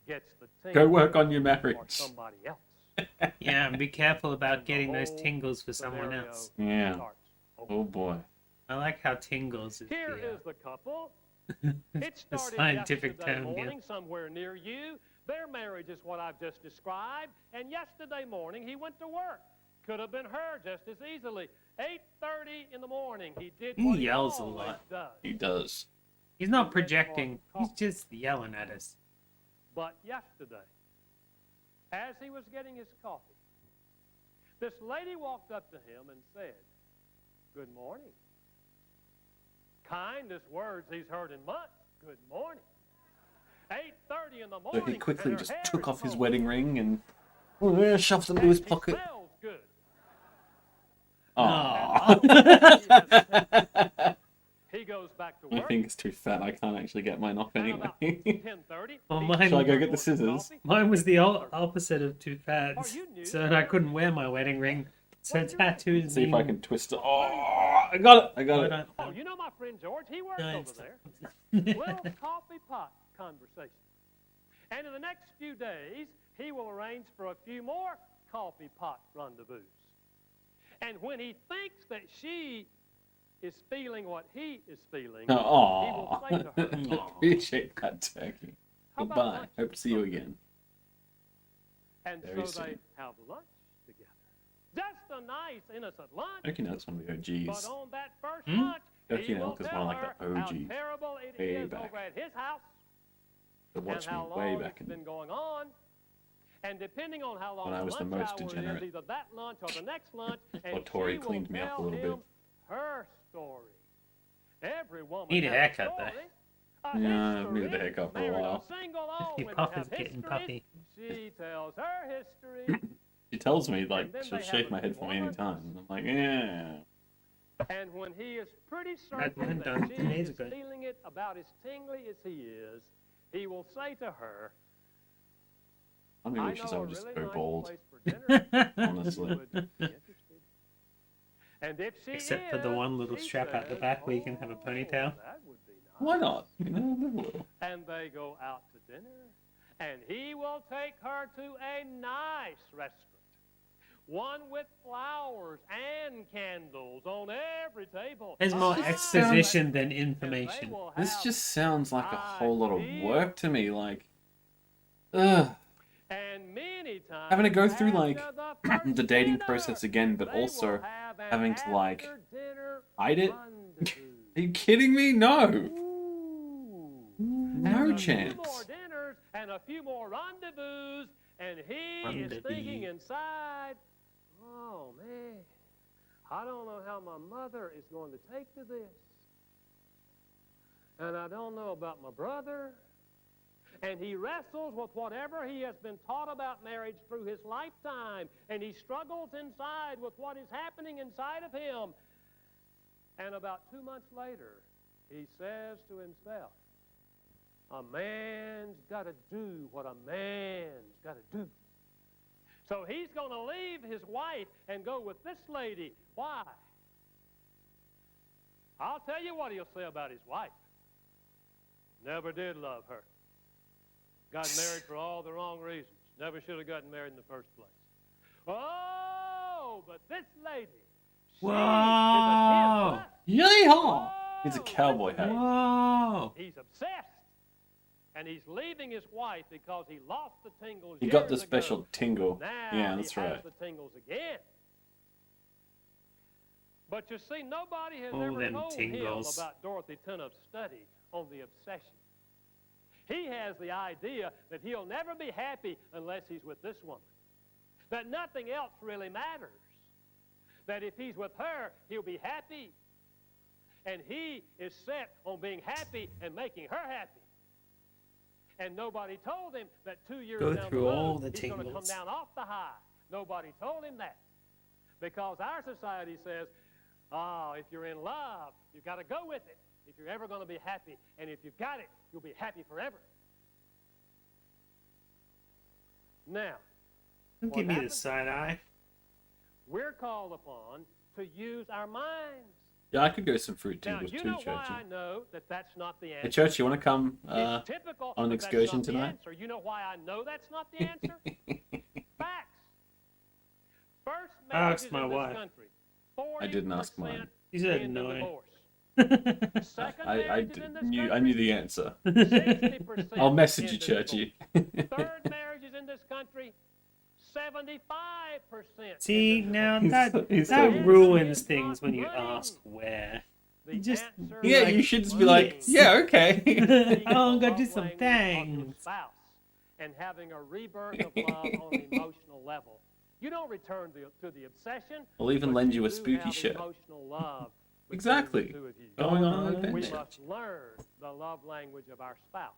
gets the
Go
tingle
work on your
for
marriage.
somebody else.
Yeah, and be careful about
And the
getting those
whole
tingles for someone
scenario
else.
Yeah.
starts over.
Oh boy.
I like how tingles is
Here
the,
is the couple.
the
It started
scientific
yesterday
term
morning
here.
somewhere near you. Their marriage is what I've just described. And yesterday morning he went to work. Could have been her just as easily. 8:30 in the morning. He did
He
what
yells a
always
lot.
does.
He does.
He's not projecting. He's just yelling at us.
But yesterday, as he was getting his coffee, this lady walked up to him and said, "Good morning." Kindest words he's heard in months. Good morning. 8:30 in the
So
morning.
he quickly
and her
just
hair
took
is
off his
combed.
wedding ring and shoved it into
And
his
she
pocket.
smells good.
Aww.
He goes back to
My
work.
finger's too fat. I can't actually get mine off
And
anyway.
about 10:30.
Well,
he's
mine-
Shall I go
going
get the
for
scissors?
coffee.
Mine was the opposite of too fat,
Are you new?
so I couldn't wear my wedding ring. So
What's your name?
tattoos.
See if I
mean-
can twist it. Oh, I got it. I got
I
it.
don't-
Oh, you know my friend George? He works
No,
over
it's-
there. Little coffee pot conversation. And in the next few days, he will arrange for a few more coffee pot rendezvous. And when he thinks that she is feeling what he is feeling, he will say to her,
Appreciate that, Turkey.
"How about
Goodbye.
lunch
Hope to see you again.
And
Very
so they
soon.
have lunch together. Just a nice, innocent lunch.
Turkey knows one of the
But
OGs.
on that first
Hmm?
lunch,
Turkey
he
know,
will
'cause
tell
one of
her
like the
how
OGs.
terrible it
Way
is
back.
over at his house
They
and
watched me
how
way
long
back
it's
in.
been going on. And depending on how long
When I was the
lunch
most
hour
degenerate.
is, either that lunch or the next lunch, and
Or Tori
she will
cleaned me up a
tell
little bit.
him her story. Every woman
Need a
has
haircut, though.
story,
Yeah, I've
history.
needed a haircut for a
Married
while.
single all
Your
women
puff
have
is getting
history.
puffy.
She tells her history.
She tells me,
And
like,
then
she'll
they have
shake
a
my head
new
for me
woman.
anytime. And I'm like, yeah.
And when he is pretty
That
certain
man
that
done
she
2 days
is
ago.
feeling it about as tingly as he is, he will say to her,
I mean,
I
we should
know a
just
really
go
nice
bald,
place for dinner.
honestly.
You would be interested. And if she
Except for the
is,
one little
she
strap out the
says,
back where you can have a
"Oh,
ponytail."
that would be nice."
Why not? You know, live a little.
And they go out to dinner, and he will take her to a nice restaurant, one with flowers and candles on every table.
There's more
This
exposition than
And they
information.
will
This
have
just sounds like a whole lot of
ideas.
work to me. Like, ugh.
And many times
Having to go through, like,
after the first
the dating
dinner,
process again, but
they will
also
have an
having to, like,
after-dinner
hide it?
rendezvous.
Are you kidding me? No.
Ooh.
No
And
chance.
A few more dinners and a few more rendezvous, and he is
Rendezvous.
thinking inside, oh man, I don't know how my mother is going to take to this. And I don't know about my brother. And he wrestles with whatever he has been taught about marriage through his lifetime. And he struggles inside with what is happening inside of him. And about 2 months later, he says to himself, a man's got to do what a man's got to do. So he's going to leave his wife and go with this lady. Why? I'll tell you what he'll say about his wife. Never did love her. Got married for all the wrong reasons. Never should have gotten married in the first place. Oh, but this lady, she
Whoa.
is a 10+.
Yeehaw! He's a cowboy hat.
Whoa!
He's obsessed. And he's leaving his wife because he lost the tingles
He got the
years
special
ago.
tingle.
Now
Yeah, that's
he has
right.
the tingles again. But you see, nobody has
Oh,
ever
them
told
tingles.
him about Dorothy Tennant's study on the obsession. He has the idea that he'll never be happy unless he's with this woman. That nothing else really matters. That if he's with her, he'll be happy. And he is set on being happy and making her happy. And nobody told him that 2 years
Go
down
through
the road,
all the
he's going to come
tingles.
down off the high. Nobody told him that. Because our society says, oh, if you're in love, you've got to go with it if you're ever going to be happy. And if you've got it, you'll be happy forever. Now,
Don't
what
give me the
happens?
side eye.
We're called upon to use our minds.
Yeah, I could go some fruit
Now,
tingles
you
too,
know why
Churchy.
I know that that's not the
Hey,
answer.
Church, you want to come
It's typical
on an
that that's
excursion
not the
tonight?
answer. You know why I know that's not the answer? Facts. First marriages
my
in this
wife.
country.
I didn't ask
40%
mine.
You said
end in
no.
divorce. Second
I
marriages in this
knew
country,
the answer.
60%
I'll message you,
end in
Churchy.
divorce. Third marriages in this country, 75%.
See,
end in
now
divorce.
He's
that
so
ruins
It's
things
not
when you
money.
ask where.
The
You just-
answer
Yeah,
is
you should just be like,
money.
yeah, okay.
Speaking
I'm
the
gonna do
love
some
language of your
things.
spouse and having a rebirth of love on an emotional level. You don't return to the obsession.
I'll even
but
lend you a
do
spooky
have
shirt.
emotional love between
Exactly.
the two of you.
Going on an
We
adventure.
must learn the love language of our spouse.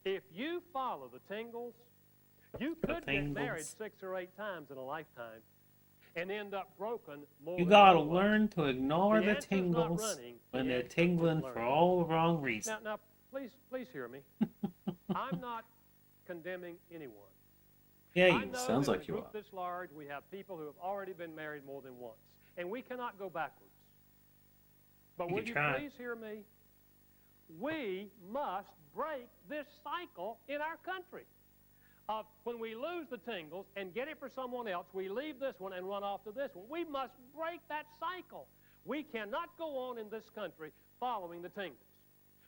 If you follow the tingles, you could get married
tingles.
6 or 8 times in a lifetime and end up broken more
You
than
gotta
otherwise.
learn to ignore
The
the
answer's not
tingles
running,
when
the
they're
answer is
tingling for
learning.
all the wrong reasons.
Now, please hear me. I'm not condemning anyone.
Yeah,
I
you
know
Sounds
in
like
a
you
group
are.
this large, we have people who have already been married more than once, and we cannot go backwards. But
You
will
can
you
try.
please hear me? We must break this cycle in our country. Of when we lose the tingles and get it for someone else, we leave this one and run off to this one. We must break that cycle. We cannot go on in this country following the tingles.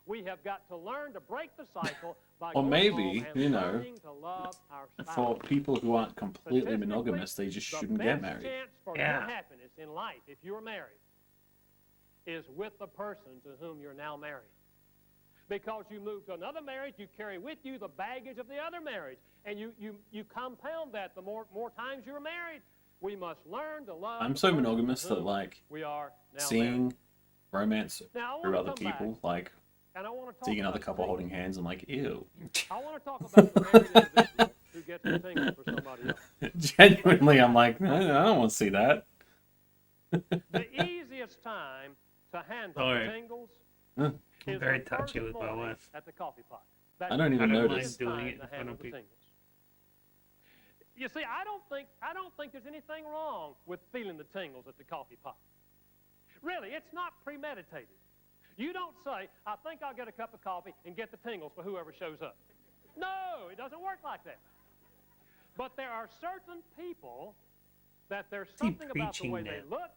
We have got to learn to break the cycle by
Or
going
maybe,
home and
you know,
learning to love our spouse.
For people who aren't completely
Statistically,
monogamous, they just
the
shouldn't
best
get married.
chance for
Yeah.
your happiness in life, if you're married, is with the person to whom you're now married. Because you move to another marriage, you carry with you the baggage of the other marriage. And you compound that the more times you're married. we must learn to love.
I'm
the
so
person
monogamous
to
that
whom
like
we are now
seeing
married.
romance
Now, I
through
wanna
other
come back,
people, like
and I want to talk
seeing another
about
couple
tingles.
holding hands, I'm like, ew.
I want to talk about the married individual who gets the tingles for somebody else.
Genuinely, I'm like, I don't want to see that.
The easiest time to handle
Sorry.
the tingles
Huh.
I'm
is
very
the
touchy
first
with my
morning
wife.
at the coffee pot.
I don't even
I don't
notice.
mind doing
time
it in
to
front
handle
of
the
people.
tingles. You see, I don't think there's anything wrong with feeling the tingles at the coffee pot. Really, it's not premeditated. You don't say, I think I'll get a cup of coffee and get the tingles for whoever shows up. No, it doesn't work like that. But there are certain people that there's
he
something about the
preaching
way
now?
they look,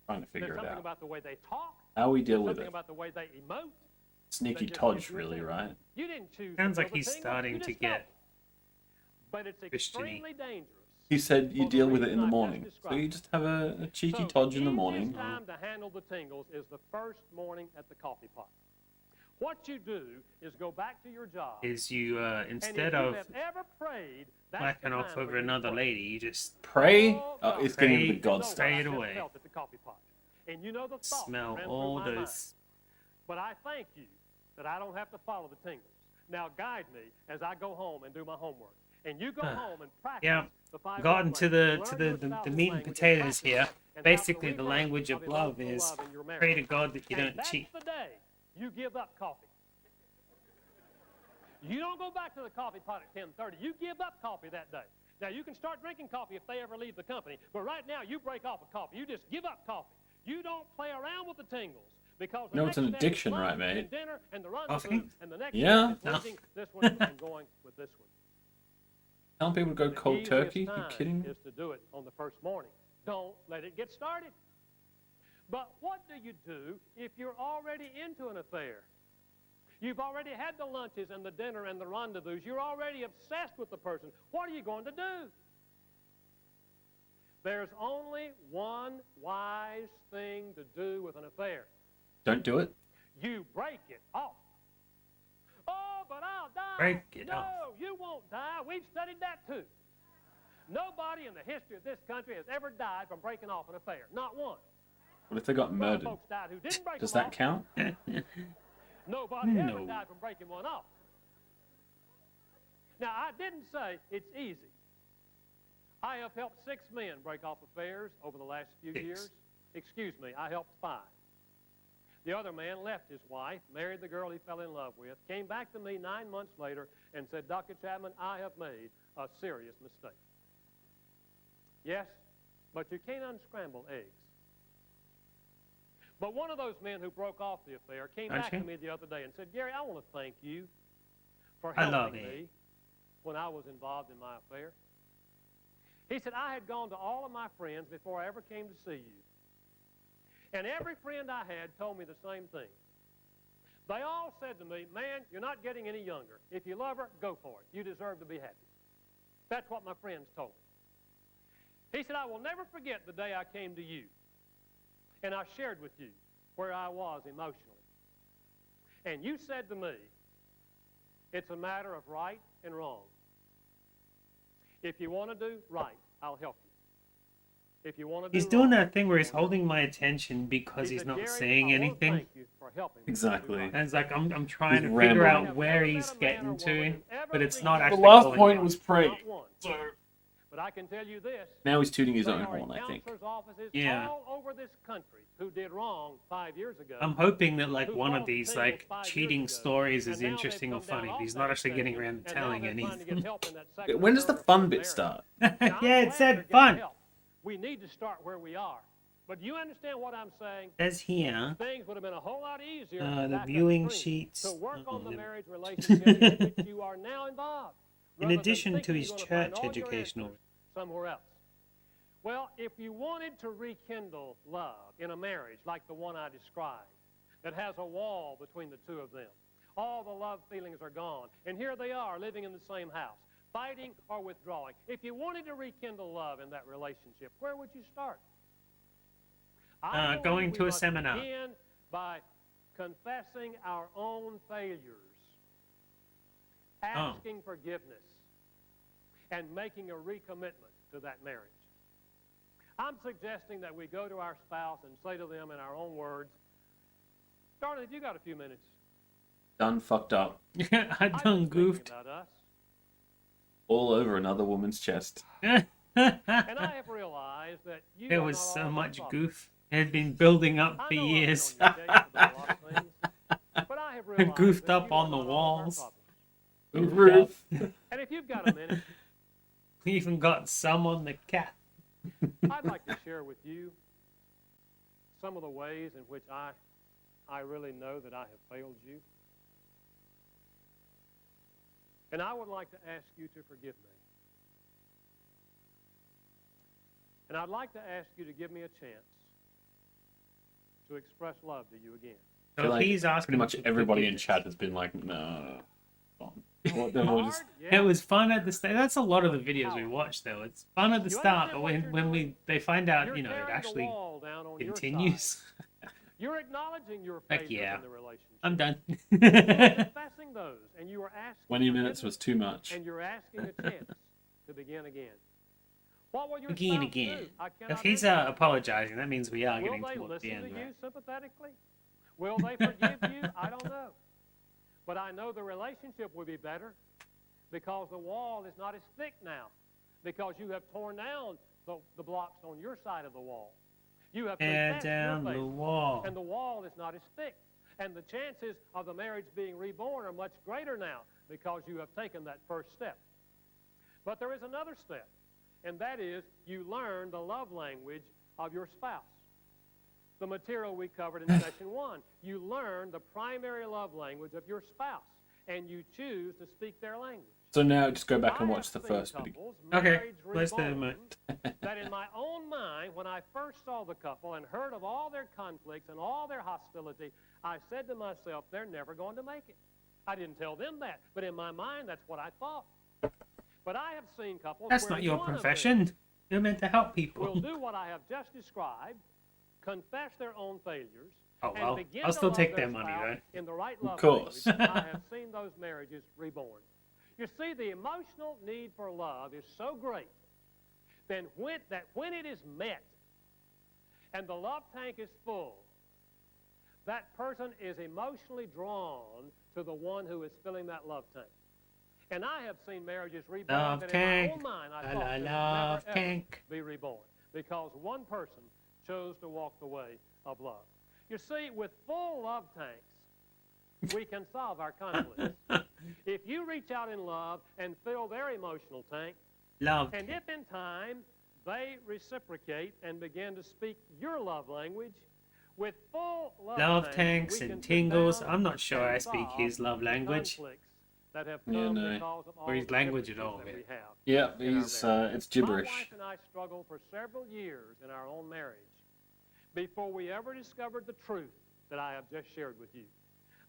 Trying to
there's
figure it
something
out.
about the way they talk,
How we deal
there's
with
something
it.
about the way they emote.
Sneaky
that just
Todge,
gives you a
really,
tingle.
right?
You didn't choose
Sounds
to
like
feel the
he's
tingle,
starting
you
to
just
get
felt it. But it's
Christian-y.
extremely dangerous.
He said you
For the
deal with it
reason
in the
I've just
morning. So
described.
you just have a cheeky
So,
Todge in the
easiest
morning.
time to handle the tingles is the first morning at the coffee pot. What you do is go back to your job.
is you
and if
instead
you
of
have ever prayed, that's
whacking
the
off
time
over
when you
another
pray.
lady, you just
Pray?
Oh,
Oh,
God.
it's getting into
Pray.
the God
You know
stuff.
what I
Stay it
just
away.
felt at the coffee pot. And you know the thought
smell
ran
all
through my mind.
those.
But I thank you that I don't have to follow the tingles. Now guide me as I go home and do my homework. And you go home and practice
Yeah,
the 5
gotten
love
to
languages.
the
Learn your spouse's
meat and
language and
potatoes
practice
here.
it. And
Basically,
have
the
the
language of love
emotional
is
love in your marriage.
pray to God that you
And
don't
that's
cheat.
the day you give up coffee. You don't go back to the coffee pot at 10:30. You give up coffee that day. Now, you can start drinking coffee if they ever leave the company, but right now, you break off of coffee. You just give up coffee. You don't play around with the tingles. Because the
No, it's
next
an
step is
addiction,
lunch
right, mate?
And dinner and the
Coffee?
rendezvous, and the next
Yeah.
step is leaving this one and going with this one.
Telling people to go
The
cold
easiest
turkey? You
time
kidding me?
is to do it on the first morning. Don't let it get started. But what do you do if you're already into an affair? You've already had the lunches and the dinner and the rendezvous. You're already obsessed with the person. What are you going to do? There's only one wise thing to do with an affair.
Don't do it.
You break it off. Oh, but I'll die.
Break it
no,
off.
you won't die. We've studied that too. Nobody in the history of this country has ever died from breaking off an affair. Not one.
What if they got
Other
murdered?
folks died who didn't break
Does
them
that
off.
count?
Nobody ever
No.
died from breaking one off. Now, I didn't say it's easy. I have helped 6 men break off affairs over the last few
6.
years. Excuse me, I helped 5. The other man left his wife, married the girl he fell in love with, came back to me 9 months later and said, Dr. Chapman, I have made a serious mistake. Yes, but you can't unscramble eggs. But one of those men who broke off the affair came
Aren't
back
you?
to me the other day and said, Gary, I want to thank you for
I love
helping
it.
me when I was involved in my affair. He said, I had gone to all of my friends before I ever came to see you. And every friend I had told me the same thing. They all said to me, man, you're not getting any younger. If you love her, go for it. You deserve to be happy. That's what my friends told me. He said, I will never forget the day I came to you. And I shared with you where I was emotionally. And you said to me, it's a matter of right and wrong. If you want to do right, I'll help you. If you want to do
He's doing
wrong,
that thing where he's
I'll help
holding my attention because
you. He
he's
said,
not
Gary,
saying
I wanna
anything.
thank you for helping me do
Exactly.
right.
And it's like I'm trying
He's
to figure
rambling.
out where he's getting to, but it's not
The
actually
last
going
point
on.
was pray.
Not one. But I can tell you this.
Now he's tooting his
There
own
are
horn, I think.
counselors' offices
Yeah.
all over this country who did wrong 5 years ago.
I'm hoping that like
who
one of
lost
these
singles
like
5 years
cheating
ago,
stories
and
is
now they've
interesting or
come down
funny, but
off
he's
that
not actually getting
stage,
around to
and now
telling
they're trying to
anything.
get help in that second,
When does the
third, or
fun
fourth
bit
marriage.
start?
Now, I'm
Yeah, it
glad
said
they're getting
fun.
help. We need to start where we are. But do you understand what I'm saying?
Says here,
Things would have been a whole lot easier
the
back
viewing
upstream
sheets.
to work on the
never-
marriage relationship in which you are now involved.
In
rather than
addition to
thinking
his
you're gonna find
church
all your
educational.
answers somewhere else. Well, if you wanted to rekindle love in a marriage like the one I described, that has a wall between the two of them, all the love feelings are gone, and here they are living in the same house, fighting or withdrawing. If you wanted to rekindle love in that relationship, where would you start? I believe
Going
we
to a
must
seminar.
begin by confessing our own failures, asking forgiveness, and making a recommitment to that marriage. I'm suggesting that we go to our spouse and say to them in our own words, darling, have you got a few minutes?
Done fucked up.
I
I've
done
been thinking
goofed.
about us,
All over another woman's chest.
and I have realized that you
There
are
was
not
so
all of
much
our problem.
goof. It had been building up
I
for
know I've been
years.
on your case about a lot of things, but I have realized
Goofed
that
up
you are
on the
not all of our
walls.
problem.
Roof.
And if you've got a minute,
We even got some on the cat.
I'd like to share with you some of the ways in which I really know that I have failed you. And I would like to ask you to forgive me. And I'd like to ask you to give me a chance to express love to you again.
I feel
So
like
he's asking
pretty much
for
everybody in
forgiveness.
chat has been like, no. What the hell
Hard?
just...
Yeah.
It was fun at the start. That's a lot of the videos we watch, though. It's fun at the
You
start,
understand
but
what
when
you're doing?
they find out,
You're
you know, it
tearing the
actually
wall down on your
continues.
side. You're acknowledging your
Heck
failures
yeah.
in the relationship.
I'm done.
You're confessing those, and you are asking
20
forgiveness,
minutes was too much.
and you're asking a chance to begin again. What will your
Begin
spouse
again.
do? I
If
cannot
he's
answer that.
apologizing, that means we are
Will
getting
they
towards the
listen
end,
to you
right?
sympathetically? Will they forgive you? I don't know. But I know the relationship will be better because the wall is not as thick now, because you have torn down the blocks on your side of the wall. You have
Tear
confessed your
down the
faith,
wall.
and the wall is not as thick. And the chances of the marriage being reborn are much greater now because you have taken that first step. But there is another step, and that is you learn the love language of your spouse. The material we covered in session 1. You learn the primary love language of your spouse, and you choose to speak their language.
So now just go back and
I
watch the
have seen
first video.
couples,
Okay,
marriage
let's do it,
reborn,
mate.
that in my own mind, when I first saw the couple and heard of all their conflicts and all their hostility, I said to myself, they're never going to make it. I didn't tell them that, but in my mind, that's what I thought. But I have seen couples
That's
where
not your
one of them
profession. You're meant to help
will
people.
do what I have just described, confess their own failures,
Oh,
and
well,
begin
I'll
to
still
love
take
their
their money,
spouse
right?
in the right love
course.
language. I have seen those marriages reborn. You see, the emotional need for love is so great that when it is met and the love tank is full, that person is emotionally drawn to the one who is filling that love tank. And I have seen marriages reborn
Love
that
tank.
in my own mind I
La
thought
la
could
love
never, ever
tank.
be reborn because one person chose to walk the way of love. You see, with full love tanks, we can solve our conflicts. If you reach out in love and fill their emotional tank,
Love.
and if in time they reciprocate and begin to speak your love language, with full
Love tanks
we can
and
sit
tingles.
down
I'm not sure
and
I speak
solve
his love
the
language.
conflicts that have
Yeah,
come
no.
because of all
Or his
the
language at
differences
all,
that
yeah.
we have.
Yeah,
in our
he's
marriage.
it's gibberish.
My wife and I struggled for several years in our own marriage before we ever discovered the truth that I have just shared with you.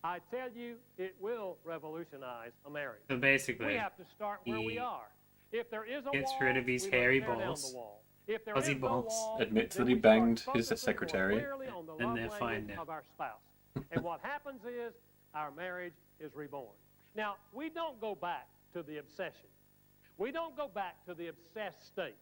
I tell you, it will revolutionize a marriage.
So
We
basically,
have to start where we
he
are. If there is a
gets
wall,
rid of his
we must
hairy
tear down
balls.
the wall. If there
Fuzzy
is no
balls.
wall,
Admits
then
that he
we start
banged his
focusing more
secretary.
clearly on the
And
love
they're fine
language
now.
of our spouse. And what happens is our marriage is reborn. Now, we don't go back to the obsession. We don't go back to the obsessed state.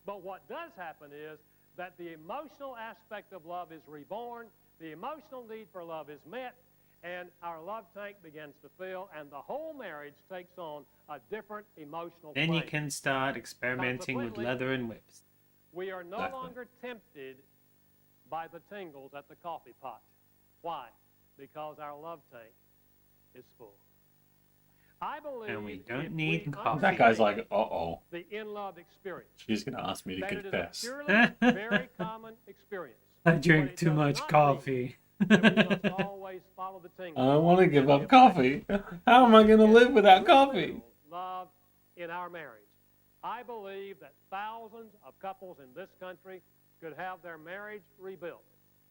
But what does happen is that the emotional aspect of love is reborn, the emotional need for love is met, and our love tank begins to fill, and the whole marriage takes on a different emotional
then you
plane.
can start experimenting with
Consequently,
leather and whips.
We are no
Exactly.
longer tempted by the tingles at the coffee pot. Why? Because our love tank is full. I believe
And we don't
if
need
we
coffee.
That guy's
understand
like, uh-oh.
the in-love experience,
She's going to ask me to
that it is a
confess.
purely very common experience.
I
But
drink
it
too
does
much
not
coffee.
mean that we must always follow the
I
tingles.
don't want to give
and
up
the
coffee. How am I going to live without
real
coffee?
love in our marriage. I believe that thousands of couples in this country could have their marriage rebuilt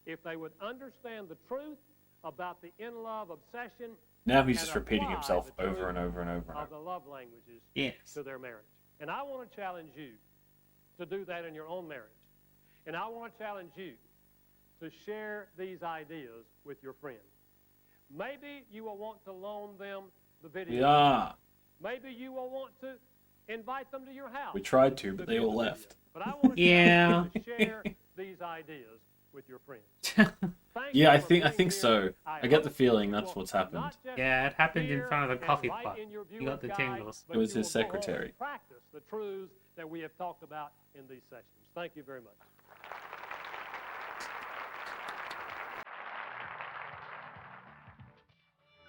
if they would understand the truth about the in-love obsession
Now he's
and
just repeating
apply
himself
the
over
truth
and over and over and
of
over.
the love languages
Yes.
to their marriage. And I want to challenge you to do that in your own marriage. And I want to challenge you to share these ideas with your friends. Maybe you will want to loan them the video.
Yeah,
Maybe you will want to invite them to your house.
we tried to, but they all left.
But I want
Yeah.
you to share these ideas with your friends. Thank
Yeah,
you
I
for
think
being here.
so. I get the feeling that's what's happened.
Yeah, it happened in
hear
front of the
and
coffee
write
pot.
in your
You got the
viewer's guide,
tingles.
but
It was
you
his
will go home and
secretary.
practice the truths that we have talked about in these sessions. Thank you very much.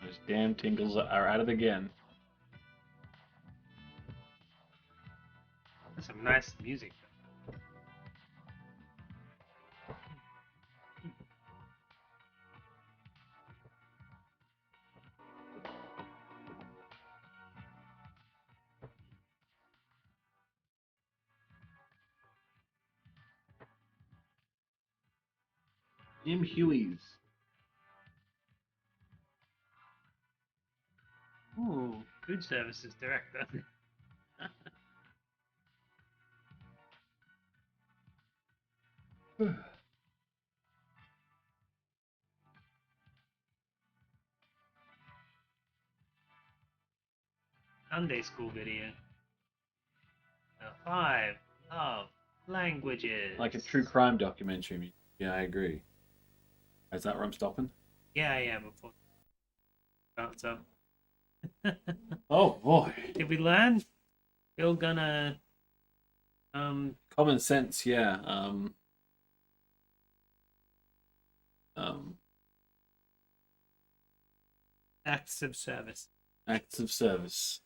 Those damn tingles are at it again.
That's some nice music.
Jim Huey's.
Ooh, food services director. Sunday school video. The 5 love languages.
Like a true crime documentary. Yeah, I agree. Is that where I'm stopping?
Yeah, yeah, before. Bounce up.
Oh boy.
Did we learn? Still gonna
Common sense, yeah.
acts of service.
Acts of service.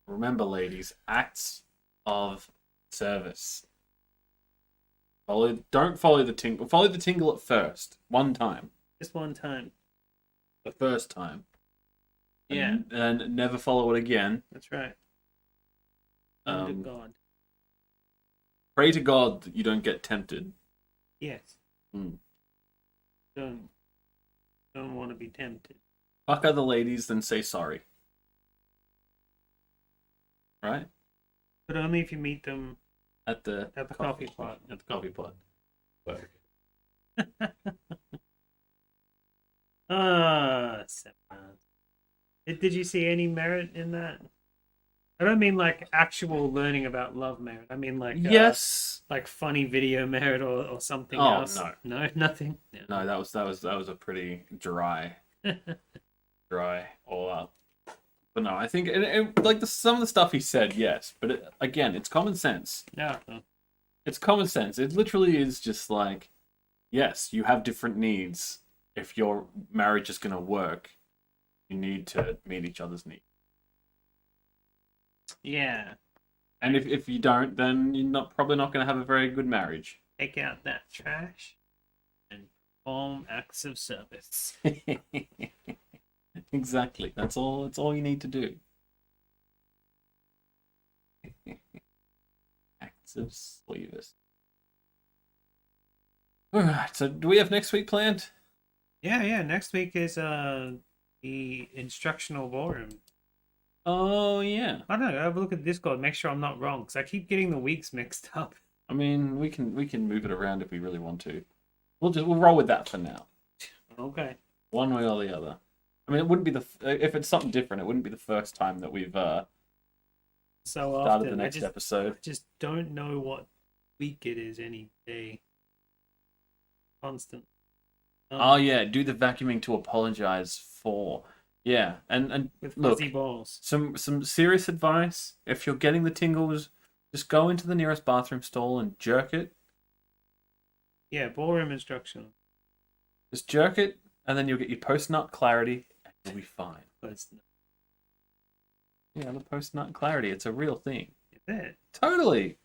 Remember, ladies, acts of service. Don't follow the tingle. Follow the tingle at first. One time.
Just one time.
The first time.
Yeah,
And never follow it again.
that's right. Under
Um,
God.
Pray to God that you don't get tempted.
Yes.
Hmm.
Don't want to be tempted.
Fuck other ladies, then say sorry. Right?
But only if you meet them
At the
coffee pot.
At the coffee pot. Work.
Did you see any merit in that? I don't mean like actual learning about love merit. I mean like
Yes.
like funny video merit or something
Oh,
else.
no.
No, nothing.
No, that was a pretty dry all up. But no, I think like some of the stuff he said, yes, but again, it's common sense.
Yeah.
It's common sense. It literally is just like, yes, you have different needs. If your marriage is going to work, you need to meet each other's needs.
Yeah.
And if you don't, then you're probably not going to have a very good marriage.
Take out that trash and perform acts of service.
Exactly. That's all you need to do. Acts of service. Alright, so do we have next week planned?
Yeah. Next week is the instructional ballroom.
Oh yeah.
I don't know. Have a look at Discord. Make sure I'm not wrong, because I keep getting the weeks mixed up.
I mean, we can move it around if we really want to. We'll roll with that for now.
Okay.
One way or the other. I mean, it wouldn't be if it's something different. It wouldn't be the first time that we've
So
started
often,
the next
I
episode.
just don't know what week it is any day. Constant.
Oh yeah, do the vacuuming to apologize for. Yeah, and
With
look,
fuzzy balls.
some serious advice. If you're getting the tingles, just go into the nearest bathroom stall and jerk it.
Yeah, ballroom instruction.
Just jerk it, and then you'll get your post-nut clarity, and you'll be fine. Yeah, the post-nut clarity. It's a real thing.
Is it?
Totally.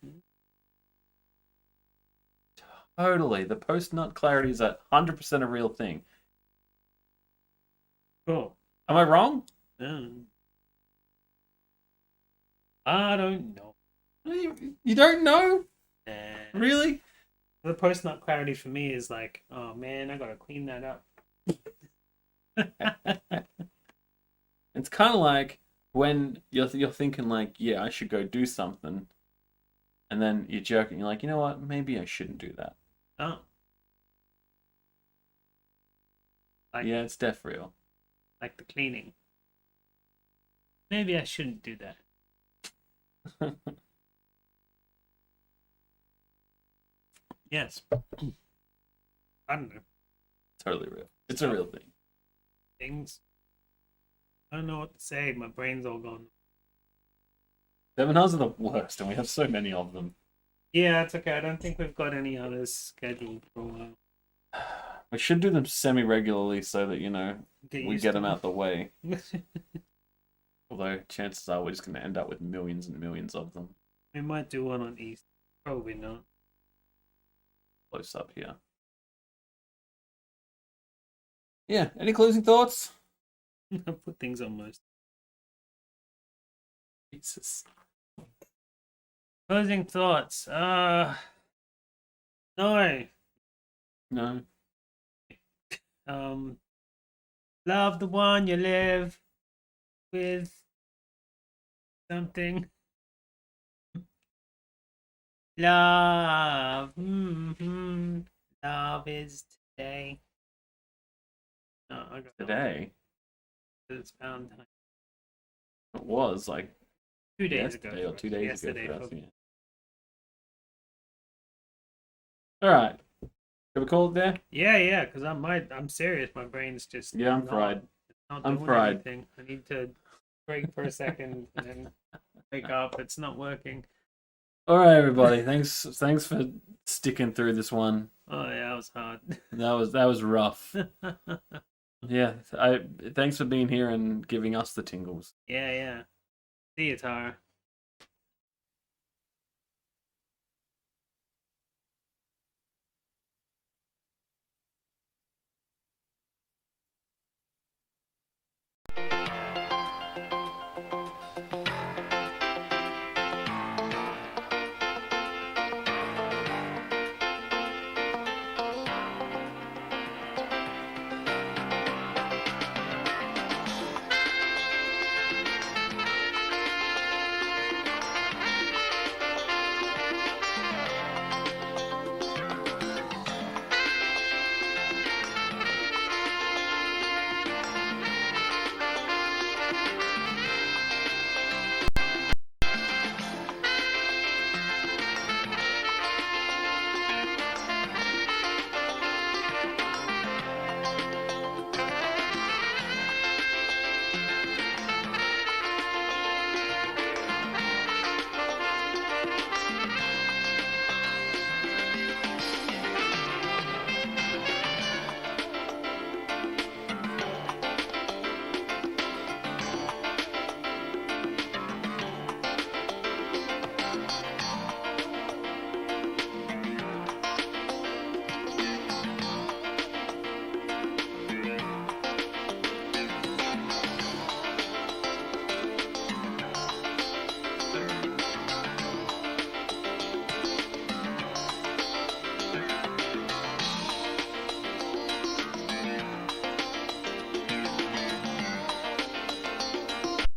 Totally. The post-nut clarity is 100% a real thing.
Cool.
Am I wrong?
I don't know.
You don't know?
Nah.
Really?
The post nut clarity for me is like, oh man, I gotta clean that up.
It's kind of like when you're thinking like, yeah, I should go do something, and then you're jerking. You're like, you know what? Maybe I shouldn't do that.
Oh. Like,
Yeah, it's deaf real.
like the cleaning. Maybe I shouldn't do that. Yes. I don't know.
Totally real. It's a real thing.
Things. I don't know what to say. My brain's all gone.
Seminars are the worst, and we have so many of them.
Yeah, it's okay. I don't think we've got any others scheduled for a while.
We should do them semi-regularly so that, you know, we
used
get
to
them out the way. Although, chances are we're just going to end up with millions and millions of them.
We might do one on East. Probably not.
Close up here. Yeah, any closing thoughts?
I put things on most.
Jesus.
Closing thoughts. No.
No.
Love the one you live with. Something. Love. Love is today. No, I got
Today?
It's Valentine.
It was like
2 days
yesterday
ago.
or 2 days
Yesterday
ago for us.
for-
Yeah. Alright. Can we call it there?
Yeah, because I'm serious. My brain's just
Yeah, I'm
not-
fried.
it's not
I'm
doing
fried.
anything. I need to break for a second and then wake up. It's not working.
Alright, everybody. Thanks for sticking through this one.
Oh yeah, that was hard.
That was rough. Yeah, thanks for being here and giving us the tingles.
Yeah. See you, Tara.